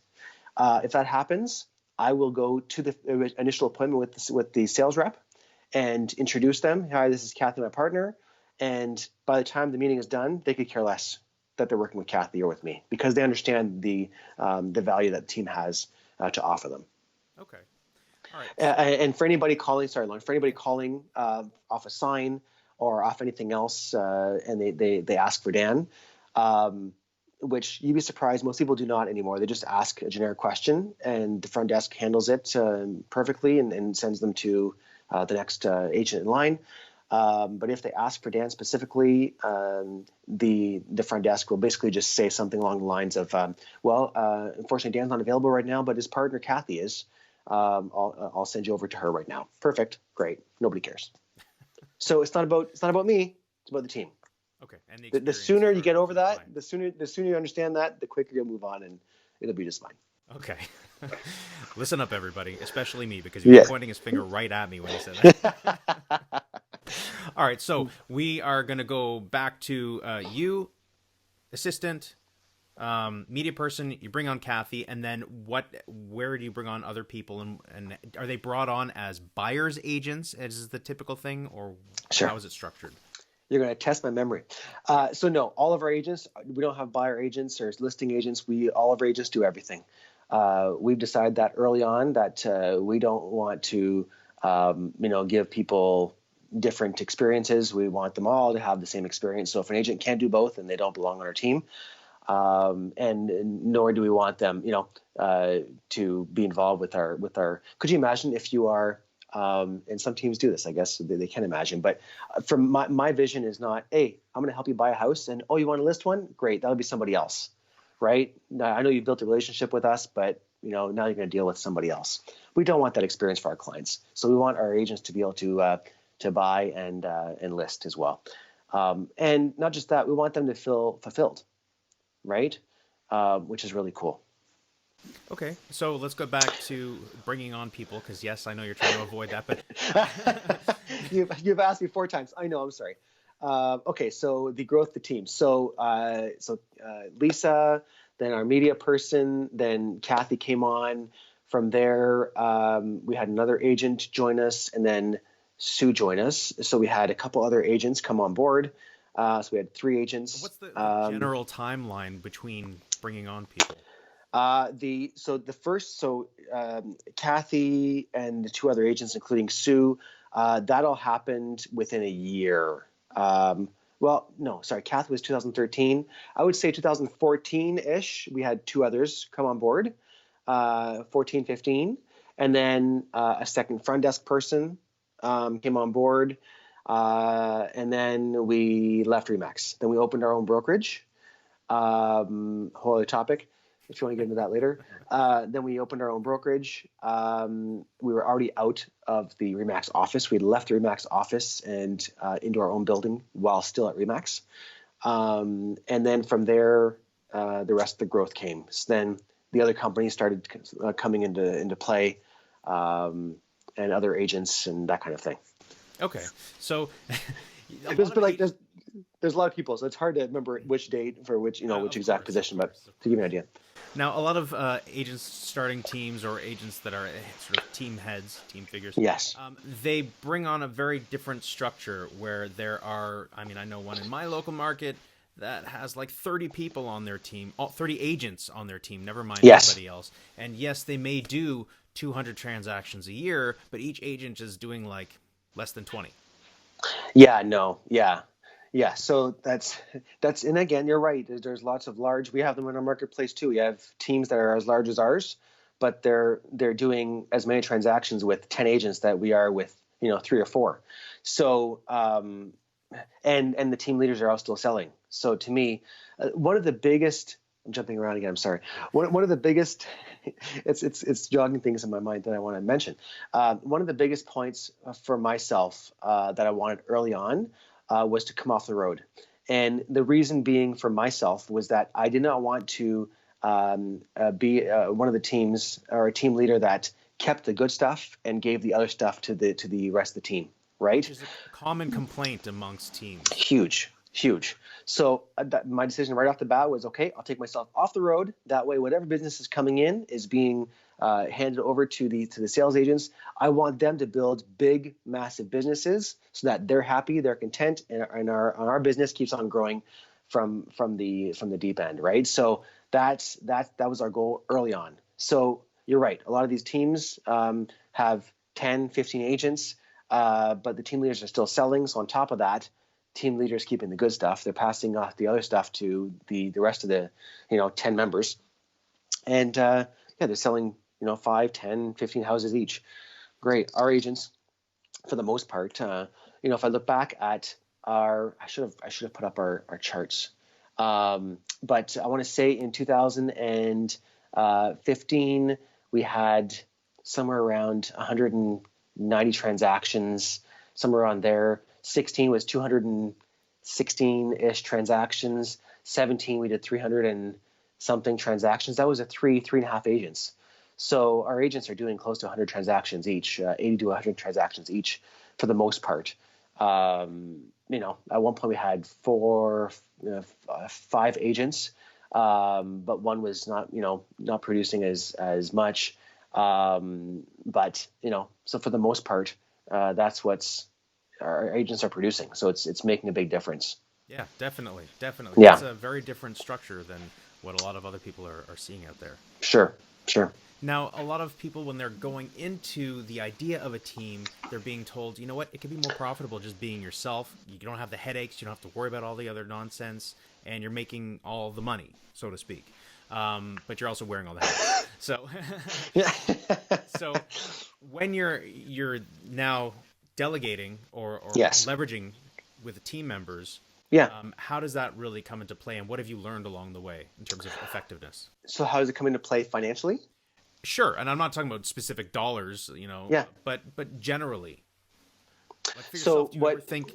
[SPEAKER 2] If that happens, I will go to the initial appointment with the sales rep and introduce them. Hi, this is Kathy, my partner. And by the time the meeting is done, they could care less that they're working with Kathy or with me because they understand the value that the team has to offer them.
[SPEAKER 1] Okay. All right.
[SPEAKER 2] And for anybody calling, Lorne, off a sign or off anything else, and they ask for Dan, which you'd be surprised, most people do not anymore. They just ask a generic question, and the front desk handles it perfectly and sends them to the next agent in line. But if they ask for Dan specifically, the front desk will basically just say something along the lines of, unfortunately, Dan's not available right now, but his partner, Kathy, is. I'll send you over to her right now. Perfect. Great. Nobody cares. So it's not about me. It's about the team.
[SPEAKER 1] Okay. And
[SPEAKER 2] the sooner you get over that, the sooner you understand that, the quicker you'll move on, and it'll be just fine.
[SPEAKER 1] Okay. Listen up, everybody, especially me, because he was pointing his finger right at me when he said that. All right, so we are going to go back to you, assistant, media person. You bring on Kathy, and then where do you bring on other people, and are they brought on as buyers agents, as is the typical thing, or
[SPEAKER 2] Sure.
[SPEAKER 1] How is it structured?
[SPEAKER 2] You're going to test my memory. So no, all of our agents, we don't have buyer agents or listing agents. All of our agents do everything. We've decided that early on that we don't want to, give people different experiences. We want them all to have the same experience. So if an agent can't do both, then they don't belong on our team. And nor do we want them, to be involved with our. Could you imagine if you are? And some teams do this, I guess they can imagine. But from my vision is not, hey, I'm going to help you buy a house, and you want to list one? Great, that'll be somebody else. right? Now, I know you built a relationship with us, but now you're going to deal with somebody else. We don't want that experience for our clients. So we want our agents to be able to buy and list as well. And not just that, we want them to feel fulfilled, right? Which is really cool.
[SPEAKER 1] Okay, so let's go back to bringing on people, because yes, I know you're trying to avoid that, but
[SPEAKER 2] You've asked me 4 times. I know. I'm sorry. Okay, so the growth of the team. So Lisa, then our media person, then Kathy came on. From there, we had another agent join us, and then Sue join us. So we had a couple other agents come on board. So we had 3 agents.
[SPEAKER 1] what's the general timeline between bringing on people?
[SPEAKER 2] Kathy and the 2 other agents, including Sue, that all happened within a year. Well, no, sorry, Kathy was 2013. I would say 2014-ish. We had 2 others come on board, 14, 15. And then a second front desk person came on board. And then we left Remax. Then we opened our own brokerage. Whole other topic, if you want to get into that later. Then we opened our own brokerage. We were already out of the Remax office. We left the Remax office and into our own building while still at Remax. And then from there, the rest of the growth came. So then the other companies started coming into play, and other agents and that kind of thing.
[SPEAKER 1] Okay, so
[SPEAKER 2] there's a lot of people, so it's hard to remember which date for which which exact position, but to give you an idea.
[SPEAKER 1] Now, a lot of agents starting teams or agents that are sort of team heads, team figures.
[SPEAKER 2] Yes.
[SPEAKER 1] They bring on a very different structure where there are, I know one in my local market that has like 30 people on their team, 30 agents on their team, never mind anybody else. And yes, they may do 200 transactions a year, but each agent is doing like less than 20.
[SPEAKER 2] Yeah. So that's, and again, you're right. There's lots of large, we have them in our marketplace too. We have teams that are as large as ours, but they're doing as many transactions with 10 agents that we are with, 3 or 4. So, and the team leaders are all still selling. So to me, one of the biggest, I'm jumping around again, I'm sorry. One of the biggest, it's jogging things in my mind that I want to mention. One of the biggest points for myself that I wanted early on was to come off the road. And the reason being for myself was that I did not want to be one of the teams or a team leader that kept the good stuff and gave the other stuff to the rest of the team, right?
[SPEAKER 1] Which is a common complaint amongst teams.
[SPEAKER 2] Huge. So my decision right off the bat was, okay, I'll take myself off the road. That way, whatever business is coming in is being handed over to the sales agents. I want them to build big, massive businesses so that they're happy, they're content, and our business keeps on growing from the deep end, right? So that was our goal early on. So you're right. A lot of these teams have 10, 15 agents, but the team leaders are still selling. So on top of that, team leaders keeping the good stuff. They're passing off the other stuff to the rest of the 10 members, and they're selling 5, 10, 15 houses each. Great. Our agents, for the most part, if I look back at I should have put up our charts, but I want to say in 2015 we had somewhere around 190 transactions, somewhere around there. 16 was 216-ish transactions. 17, we did 300 and something transactions. That was 3.5 agents. So our agents are doing close to 100 transactions each, 80 to 100 transactions each for the most part. At one point we had 5 agents, but one was not producing as much. But so for the most part, that's what's our agents are producing. So it's making a big difference.
[SPEAKER 1] Yeah, definitely.
[SPEAKER 2] Yeah.
[SPEAKER 1] It's a very different structure than what a lot of other people are seeing out there.
[SPEAKER 2] Sure.
[SPEAKER 1] Now, a lot of people, when they're going into the idea of a team, they're being told, you know what, it can be more profitable just being yourself. You don't have the headaches. You don't have to worry about all the other nonsense, and you're making all the money, so to speak. But you're also wearing all the hats. So, so when you're now delegating or
[SPEAKER 2] Yes.
[SPEAKER 1] leveraging with the team members,
[SPEAKER 2] Yeah.
[SPEAKER 1] How does that really come into play, and what have you learned along the way in terms of effectiveness?
[SPEAKER 2] So how does it come into play financially?
[SPEAKER 1] Sure, and I'm not talking about specific dollars,
[SPEAKER 2] Yeah.
[SPEAKER 1] but generally, like for
[SPEAKER 2] So
[SPEAKER 1] yourself, do you ever
[SPEAKER 2] what
[SPEAKER 1] think,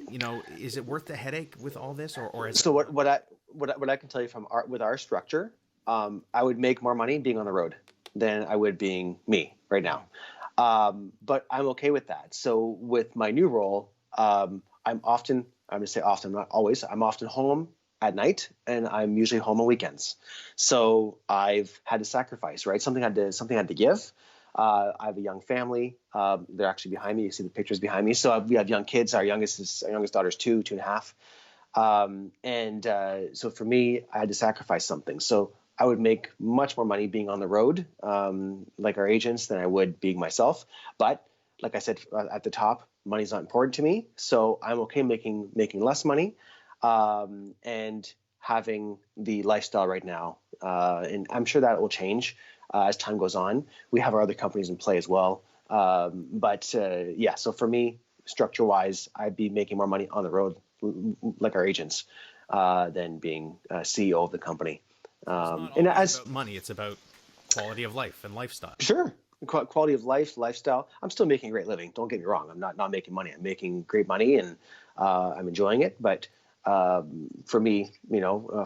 [SPEAKER 1] is it worth the headache with all this, or is it
[SPEAKER 2] so
[SPEAKER 1] more?
[SPEAKER 2] what I can tell you from with our structure, I would make more money being on the road than I would being me right now. But I'm okay with that. So with my new role, I'm going to say often, not always, I'm often home at night, and I'm usually home on weekends. So I've had to sacrifice, right? Something had to give. I have a young family. They're actually behind me. You see the pictures behind me. So we have young kids. Our youngest daughter's 2.5. So for me, I had to sacrifice something. So I would make much more money being on the road, like our agents, than I would being myself. But like I said at the top, money's not important to me. So I'm okay making less money, and having the lifestyle right now. And I'm sure that will change as time goes on. We have our other companies in play as well. So for me, structure wise, I'd be making more money on the road, like our agents, than being CEO of the company.
[SPEAKER 1] So it's not
[SPEAKER 2] And
[SPEAKER 1] always
[SPEAKER 2] as
[SPEAKER 1] about money; it's about quality of life and lifestyle.
[SPEAKER 2] Sure, quality of life, lifestyle. I'm still making a great living. Don't get me wrong. I'm not making money. I'm making great money, and I'm enjoying it. But for me,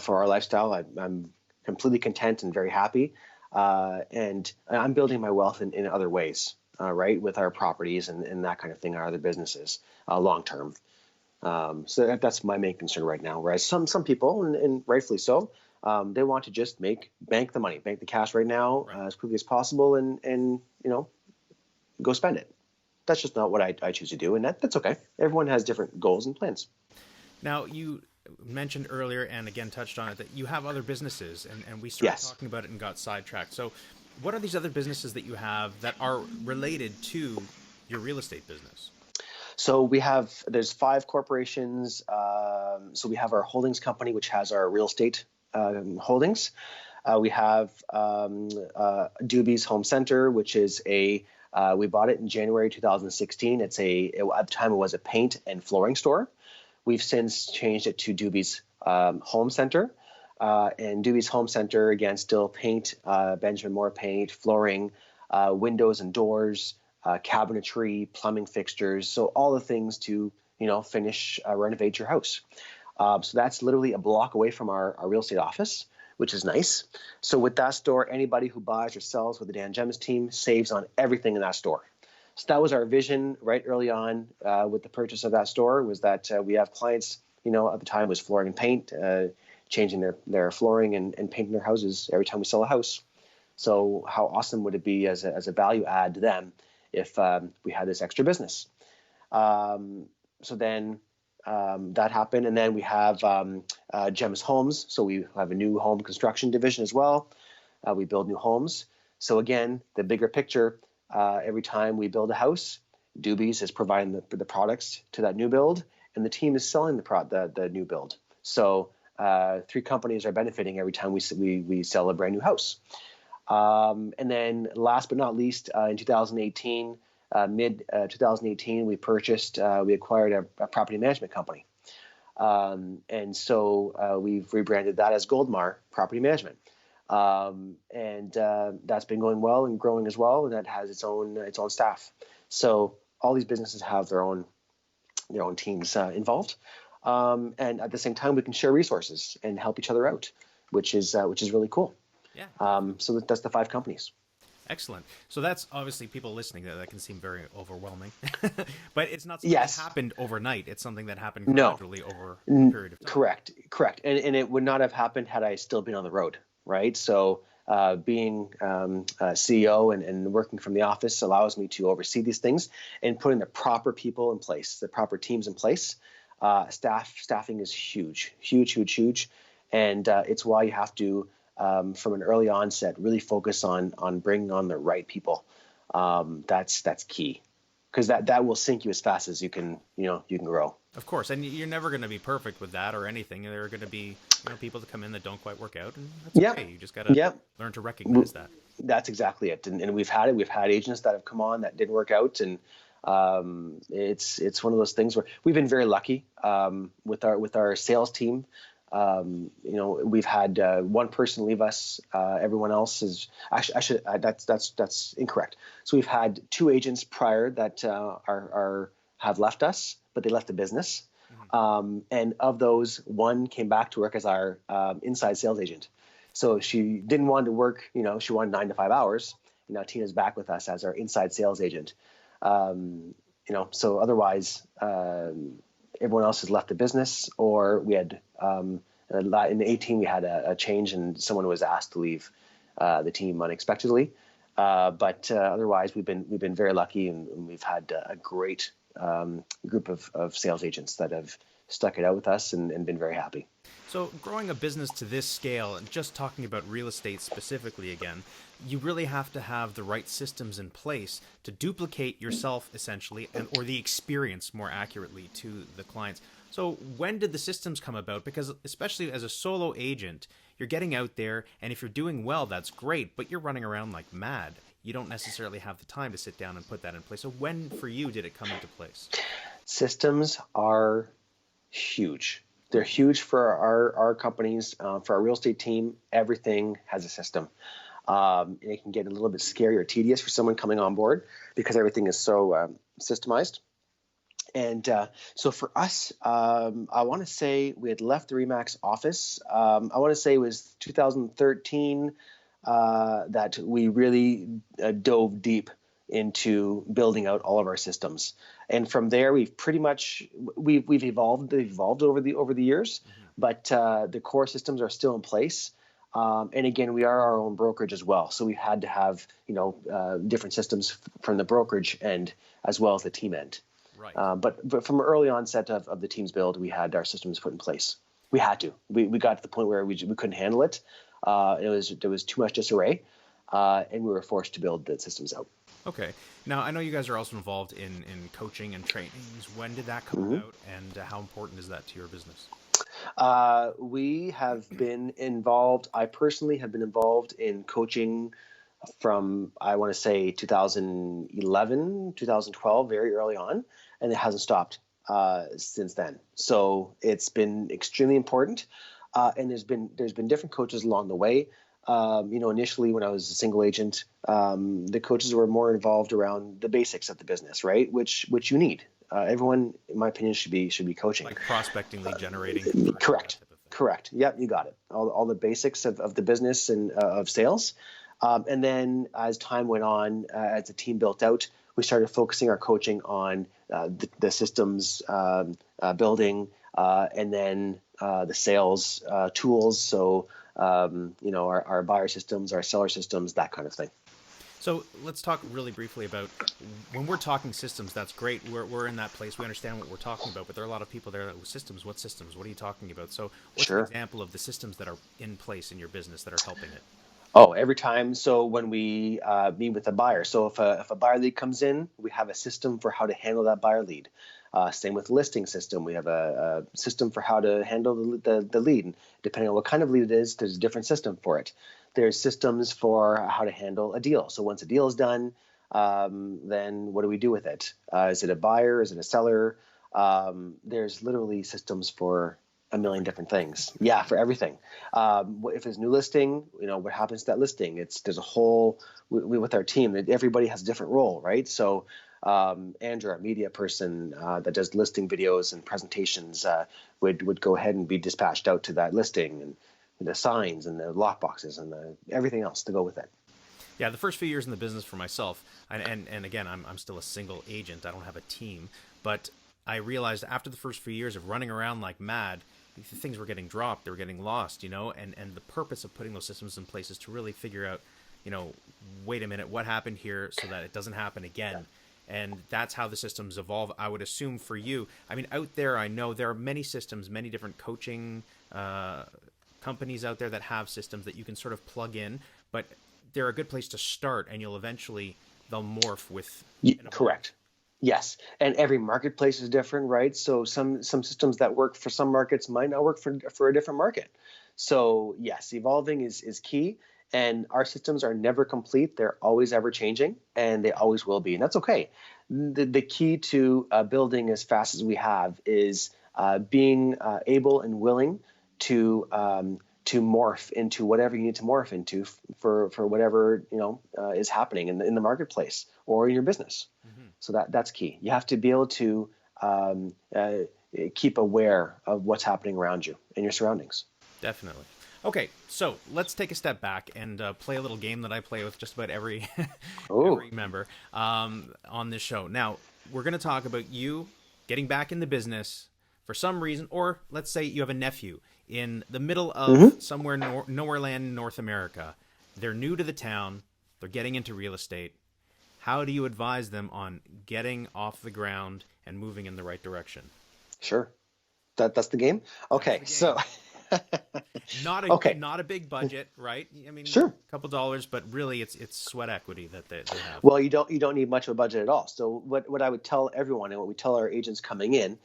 [SPEAKER 2] for our lifestyle, I'm completely content and very happy. And I'm building my wealth in other ways, right, with our properties and that kind of thing, our other businesses, long term. So that's my main concern right now. Whereas some people, and rightfully so, they want to just bank the money, bank the cash right now,
[SPEAKER 1] Right.
[SPEAKER 2] as quickly as possible, and go spend it. That's just not what I choose to do, and that's okay. Everyone has different goals and plans.
[SPEAKER 1] Now, you mentioned earlier, and again touched on it, that you have other businesses, and we started
[SPEAKER 2] Yes.
[SPEAKER 1] talking about it and got sidetracked. So, what are these other businesses that you have that are related to your real estate business?
[SPEAKER 2] So there's 5 corporations. So we have our holdings company, which has our real estate holdings. We have Doobie's Home Center, which is we bought it in January 2016. At the time it was a paint and flooring store. We've since changed it to Doobie's Home Center. And Doobie's Home Center, again, still paint, Benjamin Moore paint, flooring, windows and doors, cabinetry, plumbing fixtures. So all the things to, finish, renovate your house. So that's literally a block away from our real estate office, which is nice. So with that store, anybody who buys or sells with the Dan Gemus team saves on everything in that store. So that was our vision right early on with the purchase of that store, was that we have clients, at the time it was flooring and paint, changing their flooring and painting their houses every time we sell a house. So how awesome would it be as a value add to them if we had this extra business? So then that happened, and then we have Gemus Homes. So we have a new home construction division as well. We build new homes. So again, the bigger picture, every time we build a house, Doobies is providing the products to that new build, and the team is selling the new build. So 3 companies are benefiting every time we sell a brand new house. And then last but not least, in 2018, mid 2018, we acquired a property management company. And so we've rebranded that as Goldmar Property Management. And that's been going well and growing as well, and that has its own staff. So all these businesses have their own teams involved. And at the same time, we can share resources and help each other out, which is really cool.
[SPEAKER 1] Yeah.
[SPEAKER 2] So that's the 5 companies.
[SPEAKER 1] Excellent. So that's obviously people listening that can seem very overwhelming, but it's not something
[SPEAKER 2] Yes.
[SPEAKER 1] that happened overnight. It's something that happened
[SPEAKER 2] No.
[SPEAKER 1] gradually over a period of time.
[SPEAKER 2] Correct. And it would not have happened had I still been on the road, right? So being CEO and working from the office allows me to oversee these things and putting the proper people in place, the proper teams in place. Staffing is huge. And it's why you have to, from an early onset, really focus on bringing on the right people. That's key, because that will sink you as fast as you can grow.
[SPEAKER 1] Of course, and you're never going to be perfect with that or anything. There are going to be people that come in that don't quite work out, and that's okay. You just got to learn to recognize that.
[SPEAKER 2] That's exactly it. And we've had agents that have come on that didn't work out, and It's one of those things where we've been very lucky with our sales team. We've had one person leave us. Everyone else is actually I should that's incorrect. So we've had 2 agents prior that have left us, but they left the business. And of those, one came back to work as our inside sales agent. So she didn't want to work, she wanted 9 to 5 hours. And now Tina's back with us as our inside sales agent. So otherwise, everyone else has left the business, or we had in the 18 we had a change and someone was asked to leave the team unexpectedly. But otherwise, we've been very lucky, and we've had a great group of sales agents that have stuck it out with us and been very happy.
[SPEAKER 1] So growing a business to this scale, and just talking about real estate specifically again, you really have to have the right systems in place to duplicate yourself essentially, or the experience more accurately to the clients. So when did the systems come about? Because especially as a solo agent, you're getting out there, and if you're doing well, that's great, but you're running around like mad. You don't necessarily have the time to sit down and put that in place. So when, for you, did it come into place? Systems
[SPEAKER 2] are huge. They're huge for our companies, for our real estate team. Everything has a system. It can get a little bit scary or tedious for someone coming on board because everything is so systemized. And so for us, I want to say we had left the RE/MAX office. I want to say it was 2013 that we really dove deep into building out all of our systems. And from there, we've evolved over the years, but the core systems are still in place. And again, we are our own brokerage as well, so we had to have different systems from the brokerage end as well as the team end.
[SPEAKER 1] Right.
[SPEAKER 2] But from early onset of the team's build, we had our systems put in place. We had to. We got to the point where we couldn't handle it. There was too much disarray, and we were forced to build the systems out.
[SPEAKER 1] Okay. Now, I know you guys are also involved in coaching and trainings. When did that come about, and how important is that to your business?
[SPEAKER 2] We have been involved. I personally have been involved in coaching from, I want to say, 2011, 2012, very early on, and it hasn't stopped since then. So it's been extremely important, and there's been different coaches along the way. Initially when I was a single agent, the coaches were more involved around the basics of the business, right? Which you need. Everyone, in my opinion, should be coaching.
[SPEAKER 1] Like prospecting, lead generating.
[SPEAKER 2] Correct. Yep, you got it. All the basics of the business and of sales. And then as time went on, as the team built out, we started focusing our coaching on the systems building, and then the sales tools. So our buyer systems, our seller systems, that kind of thing.
[SPEAKER 1] So let's talk really briefly about when we're talking systems. That's great. We're in that place. We understand what we're talking about, but there are a lot of people there that systems. What systems? What are you talking about? So what's an example of the systems that are in place in your business that are helping it?
[SPEAKER 2] Oh, every time. So when we meet with a buyer, so if a buyer lead comes in, we have a system for how to handle that buyer lead. Same with listing system. We have a system for how to handle the lead. And depending on what kind of lead it is, there's a different system for it. There's systems for how to handle a deal. So once a deal is done, then what do we do with it? Is it a buyer? Is it a seller? There's literally systems for a million different things. Yeah, for everything. If it's new listing, what happens to that listing? There's a whole, with our team, everybody has a different role, right? So Andrew, our media person that does listing videos and presentations, would go ahead and be dispatched out to that listing, and the signs and the lock boxes and everything else to go with it.
[SPEAKER 1] Yeah, the first few years in the business for myself, and again, I'm still a single agent. I don't have a team, but I realized after the first few years of running around like mad, things were getting dropped, they were getting lost, and the purpose of putting those systems in place is to really figure out, wait a minute, what happened here so that it doesn't happen again. And that's how the systems evolve, I would assume, for you. I mean, out there, I know there are many systems, many different coaching companies out there that have systems that you can sort of plug in, but they're a good place to start, and they'll morph with.
[SPEAKER 2] Correct. Yes, and every marketplace is different, right? So some systems that work for some markets might not work for a different market. So yes, evolving is key. And our systems are never complete. They're always ever changing, and they always will be. And that's okay. The key to building as fast as we have is being able and willing to morph into whatever you need to morph into for whatever is happening in the marketplace or in your business. So that's key. You have to be able to keep aware of what's happening around you and your surroundings.
[SPEAKER 1] Definitely. Okay, so let's take a step back and play a little game that I play with just about every every member on this show. Now, we're going to talk about you getting back in the business for some reason, or let's say you have a nephew in the middle of somewhere nowhere land in North America. They're new to the town. They're getting into real estate. How do you advise them on getting off the ground and moving in the right direction?
[SPEAKER 2] Sure. That's the game? Okay, so...
[SPEAKER 1] not a big budget, right? I mean,
[SPEAKER 2] sure,
[SPEAKER 1] a couple dollars, but really it's sweat equity that they have.
[SPEAKER 2] Well, you don't need much of a budget at all. So what I would tell everyone and what we tell our agents coming in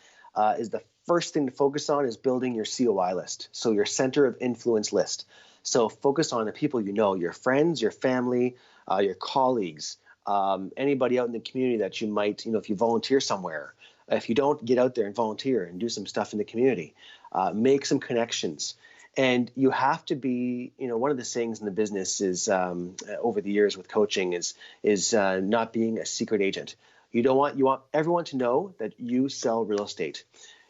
[SPEAKER 2] is the first thing to focus on is building your COI list. So your center of influence list. So focus on the people you know, your friends, your family, your colleagues, anybody out in the community that you might, if you volunteer somewhere. If you don't, get out there and volunteer and do some stuff in the community. Make some connections. And you have to be, one of the sayings in the business is over the years with coaching is not being a secret agent. You want everyone to know that you sell real estate.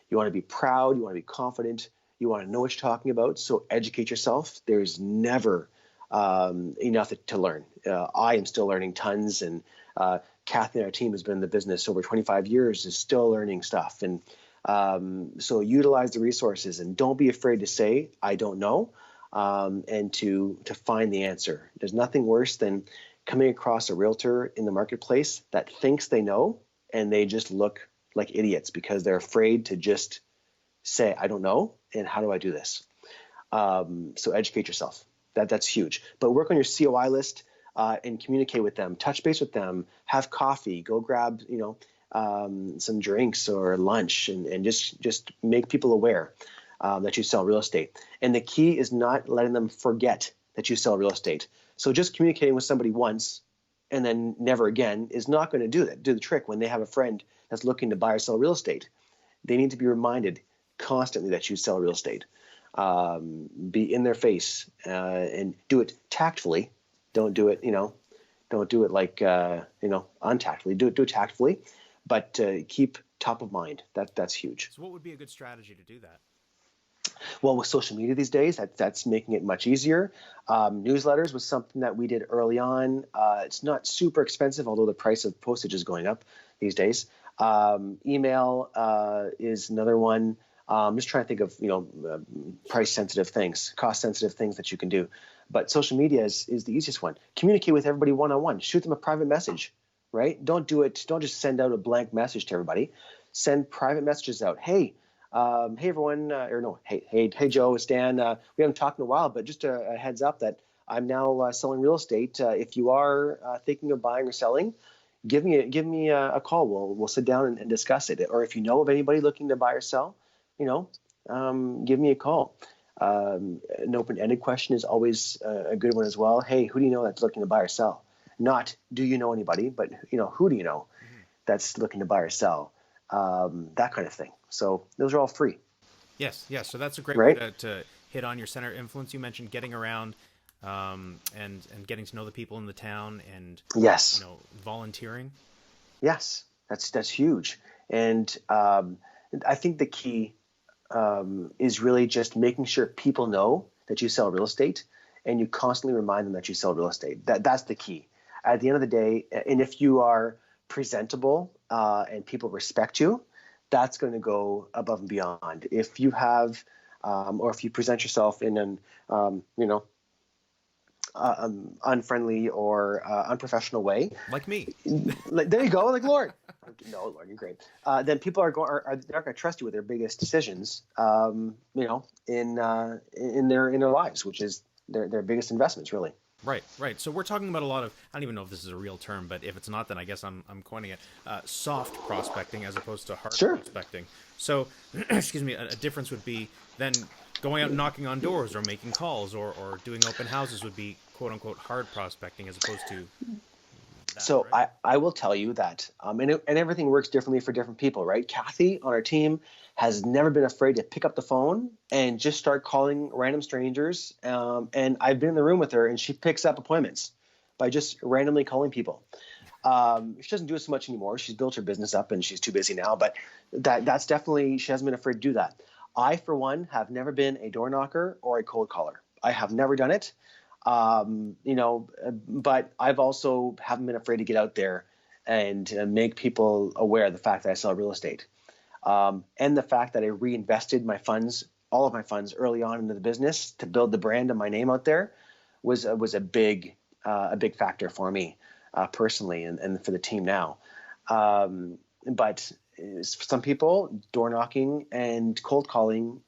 [SPEAKER 2] You want to be proud. You want to be confident. You want to know what you're talking about. So educate yourself. There's never enough to learn. I am still learning tons, and Kathy and our team has been in the business over 25 years, is still learning stuff. And so utilize the resources and don't be afraid to say, I don't know, and to find the answer. There's nothing worse than coming across a realtor in the marketplace that thinks they know and they just look like idiots because they're afraid to just say, I don't know, and how do I do this? So educate yourself. That's huge. But work on your COI list and communicate with them, touch base with them, have coffee, go grab, some drinks or lunch, and just make people aware that you sell real estate. And the key is not letting them forget that you sell real estate. So just communicating with somebody once and then never again is not going to do the trick when they have a friend that's looking to buy or sell real estate. They need to be reminded constantly that you sell real estate. Be in their face and do it tactfully. Don't do it, don't do it like, untactfully. Do it tactfully, but keep top of mind. That's huge.
[SPEAKER 1] So what would be a good strategy to do that?
[SPEAKER 2] Well, with social media these days, that's making it much easier. Newsletters was something that we did early on. It's not super expensive, although the price of postage is going up these days. Email is another one. I'm just trying to think of, price-sensitive things, cost-sensitive things that you can do. But social media is the easiest one. Communicate with everybody one-on-one. Shoot them a private message, right? Don't just send out a blank message to everybody. Send private messages out. Hey everyone, hey Joe, it's Dan. We haven't talked in a while, but just a heads up that I'm now selling real estate. If you are thinking of buying or selling, give me a call. We'll sit down and discuss it. Or if you know of anybody looking to buy or sell, give me a call. An open-ended question is always a good one as well. Hey, who do you know that's looking to buy or sell? Not do you know anybody, but who do you know that's looking to buy or sell? That kind of thing. So those are all free.
[SPEAKER 1] Yes. So that's a great way to hit on your center of influence. You mentioned getting around and getting to know the people in the town and
[SPEAKER 2] yes,
[SPEAKER 1] volunteering.
[SPEAKER 2] Yes, that's huge. And I think the key is really just making sure people know that you sell real estate, and you constantly remind them that you sell real estate. That's the key. At the end of the day, and if you are presentable and people respect you, that's going to go above and beyond. If you have, or if you present yourself in an, unfriendly or unprofessional way,
[SPEAKER 1] like me,
[SPEAKER 2] there you go, like Lorne. No, Lorne, you're great. Then people are not going to trust you with their biggest decisions, in their lives, which is their biggest investments, really.
[SPEAKER 1] Right. So we're talking about a lot of, I don't even know if this is a real term, but if it's not, then I guess I'm coining it, soft prospecting as opposed to hard prospecting. So, excuse me, a difference would be then going out and knocking on doors or making calls or doing open houses would be quote unquote hard prospecting as opposed to that,
[SPEAKER 2] So
[SPEAKER 1] right?
[SPEAKER 2] I will tell you that, and everything works differently for different people, right? Kathy on our team has never been afraid to pick up the phone and just start calling random strangers. And I've been in the room with her, and she picks up appointments by just randomly calling people. She doesn't do it so much anymore. She's built her business up, and she's too busy now. But that's definitely, she hasn't been afraid to do that. I, for one, have never been a door knocker or a cold caller. I have never done it. But I've also haven't been afraid to get out there and make people aware of the fact that I sell real estate, and the fact that I reinvested my funds, all of my funds, early on into the business to build the brand and my name out there was a big factor for me personally and for the team now. But for some people, door knocking and cold calling,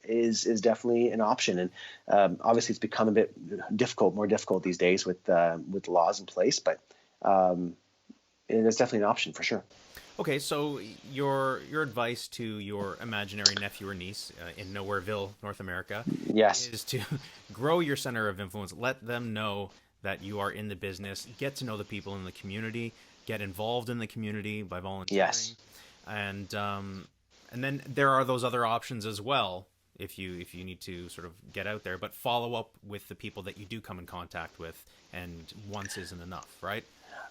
[SPEAKER 2] is definitely an option. And obviously, it's become a bit more difficult these days with laws in place. But it's definitely an option for sure.
[SPEAKER 1] Okay, so your advice to your imaginary nephew or niece in Nowhereville, North America,
[SPEAKER 2] Yes.
[SPEAKER 1] is to grow your center of influence. Let them know that you are in the business. Get to know the people in the community. Get involved in the community by volunteering.
[SPEAKER 2] Yes.
[SPEAKER 1] And then there are those other options as well if you need to sort of get out there, but follow up with the people that you do come in contact with, and once isn't enough, right?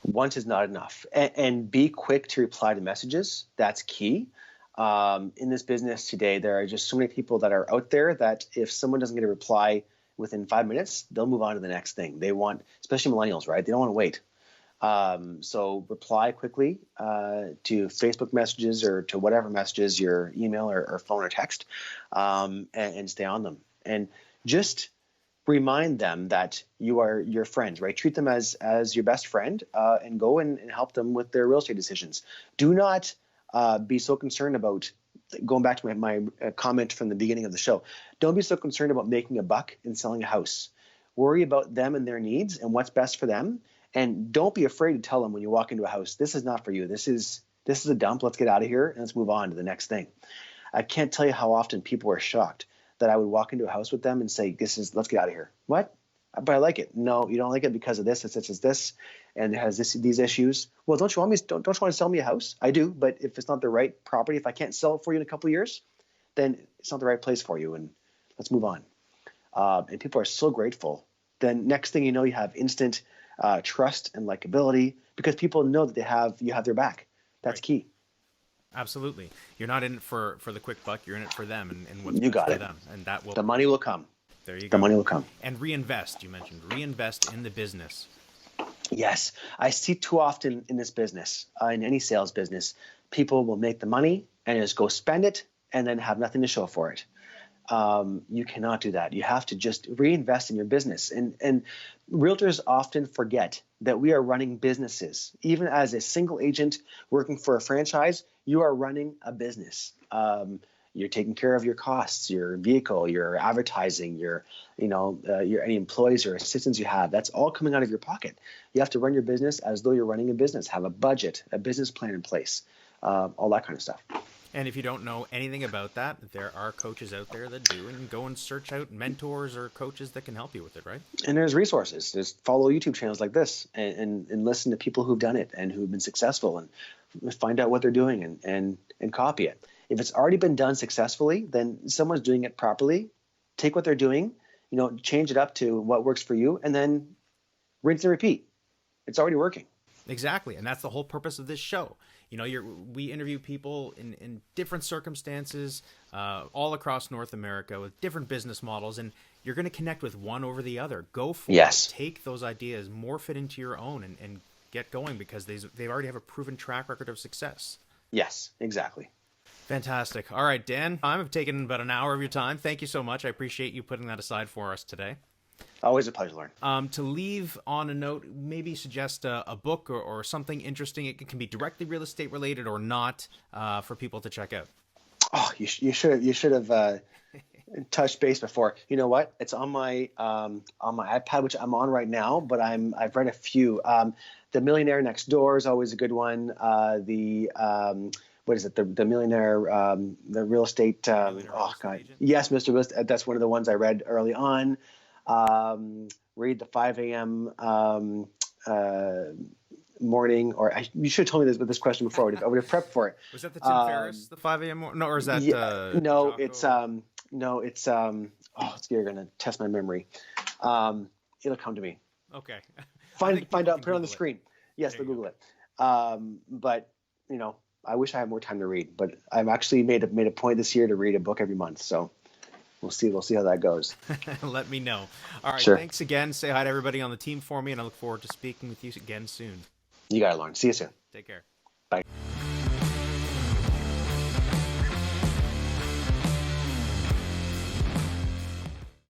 [SPEAKER 2] Once is not enough, and be quick to reply to messages. That's key. In this business today, there are just so many people that are out there that if someone doesn't get a reply within 5 minutes, they'll move on to the next thing. They want, especially millennials, right? They don't want to wait. So reply quickly to Facebook messages or to whatever messages, your email or phone or text, and stay on them. And just remind them that you are your friends, right? Treat them as your best friend, and go and help them with their real estate decisions. Do not be so concerned about, going back to my comment from the beginning of the show, don't be so concerned about making a buck and selling a house. Worry about them and their needs and what's best for them. And don't be afraid to tell them when you walk into a house, this is not for you. This is a dump. Let's get out of here and let's move on to the next thing. I can't tell you how often people are shocked that I would walk into a house with them and say, let's get out of here. What? But I like it. No, you don't like it because of this, this, and it has these issues. Well, don't you want to sell me a house? I do, but if it's not the right property, if I can't sell it for you in a couple of years, then it's not the right place for you, and let's move on. And people are so grateful. Then next thing you know, you have instant trust and likability because people know that you have their back. That's right. Key.
[SPEAKER 1] Absolutely. You're not in it for the quick buck. You're in it for them and what's
[SPEAKER 2] you
[SPEAKER 1] best
[SPEAKER 2] got
[SPEAKER 1] for
[SPEAKER 2] it.
[SPEAKER 1] them. And that will.
[SPEAKER 2] The money will come.
[SPEAKER 1] There you go.
[SPEAKER 2] The money will come.
[SPEAKER 1] And reinvest. You mentioned reinvest in the business.
[SPEAKER 2] Yes, I see too often in this business, in any sales business, people will make the money and just go spend it and then have nothing to show for it. You cannot do that. You have to just reinvest in your business. And realtors often forget that we are running businesses. Even as a single agent working for a franchise, you are running a business. You're taking care of your costs, your vehicle, your advertising, your any employees or assistants you have. That's all coming out of your pocket. You have to run your business as though you're running a business. Have a budget, a business plan in place, all that kind of stuff.
[SPEAKER 1] And if you don't know anything about that, there are coaches out there that do, and go and search out mentors or coaches that can help you with it, right?
[SPEAKER 2] And there's resources. Just follow YouTube channels like this and listen to people who've done it and who've been successful and find out what they're doing and copy it. If it's already been done successfully, then someone's doing it properly. Take what they're doing, change it up to what works for you, and then rinse and repeat. It's already working.
[SPEAKER 1] Exactly, and that's the whole purpose of this show. We interview people in different circumstances all across North America with different business models, and you're going to connect with one over the other. Go for it. Take those ideas, morph it into your own, and get going because they already have a proven track record of success.
[SPEAKER 2] Yes, exactly.
[SPEAKER 1] Fantastic. All right, Dan, I've taken about an hour of your time. Thank you so much. I appreciate you putting that aside for us today.
[SPEAKER 2] Always a pleasure, Lorne.
[SPEAKER 1] To leave on a note, maybe suggest a book or something interesting. It can be directly real estate related or not, for people to check out.
[SPEAKER 2] Oh, you should have touched base before. You know what? It's on my iPad, which I'm on right now. But I've read a few. The Millionaire Next Door is always a good one. what is it? The millionaire, the real estate.
[SPEAKER 1] Millionaire Real
[SPEAKER 2] Oh
[SPEAKER 1] Estate
[SPEAKER 2] God,
[SPEAKER 1] Agent?
[SPEAKER 2] yes, Mr. List. That's one of the ones I read early on. Read the 5 a.m. Morning, or you should have told me this question before. I would have prepped for it.
[SPEAKER 1] Was that the Tim Ferriss, the 5 a.m. No, or is that
[SPEAKER 2] Yeah, no,
[SPEAKER 1] Jocko?
[SPEAKER 2] no, it's you're gonna test my memory. It'll come to me.
[SPEAKER 1] Okay. I
[SPEAKER 2] Find
[SPEAKER 1] think people
[SPEAKER 2] out,
[SPEAKER 1] can
[SPEAKER 2] put it on the
[SPEAKER 1] Google it.
[SPEAKER 2] screen. Yes,
[SPEAKER 1] There
[SPEAKER 2] they'll
[SPEAKER 1] you go.
[SPEAKER 2] Google it. But I wish I had more time to read. But I've actually made a point this year to read a book every month. So we'll see how that goes.
[SPEAKER 1] Let me know. All right.
[SPEAKER 2] Sure,
[SPEAKER 1] Thanks again. Say hi to everybody on the team for me, and I look forward to speaking with you again soon.
[SPEAKER 2] you got it, Lauren. See you soon.
[SPEAKER 1] Take care.
[SPEAKER 2] Bye.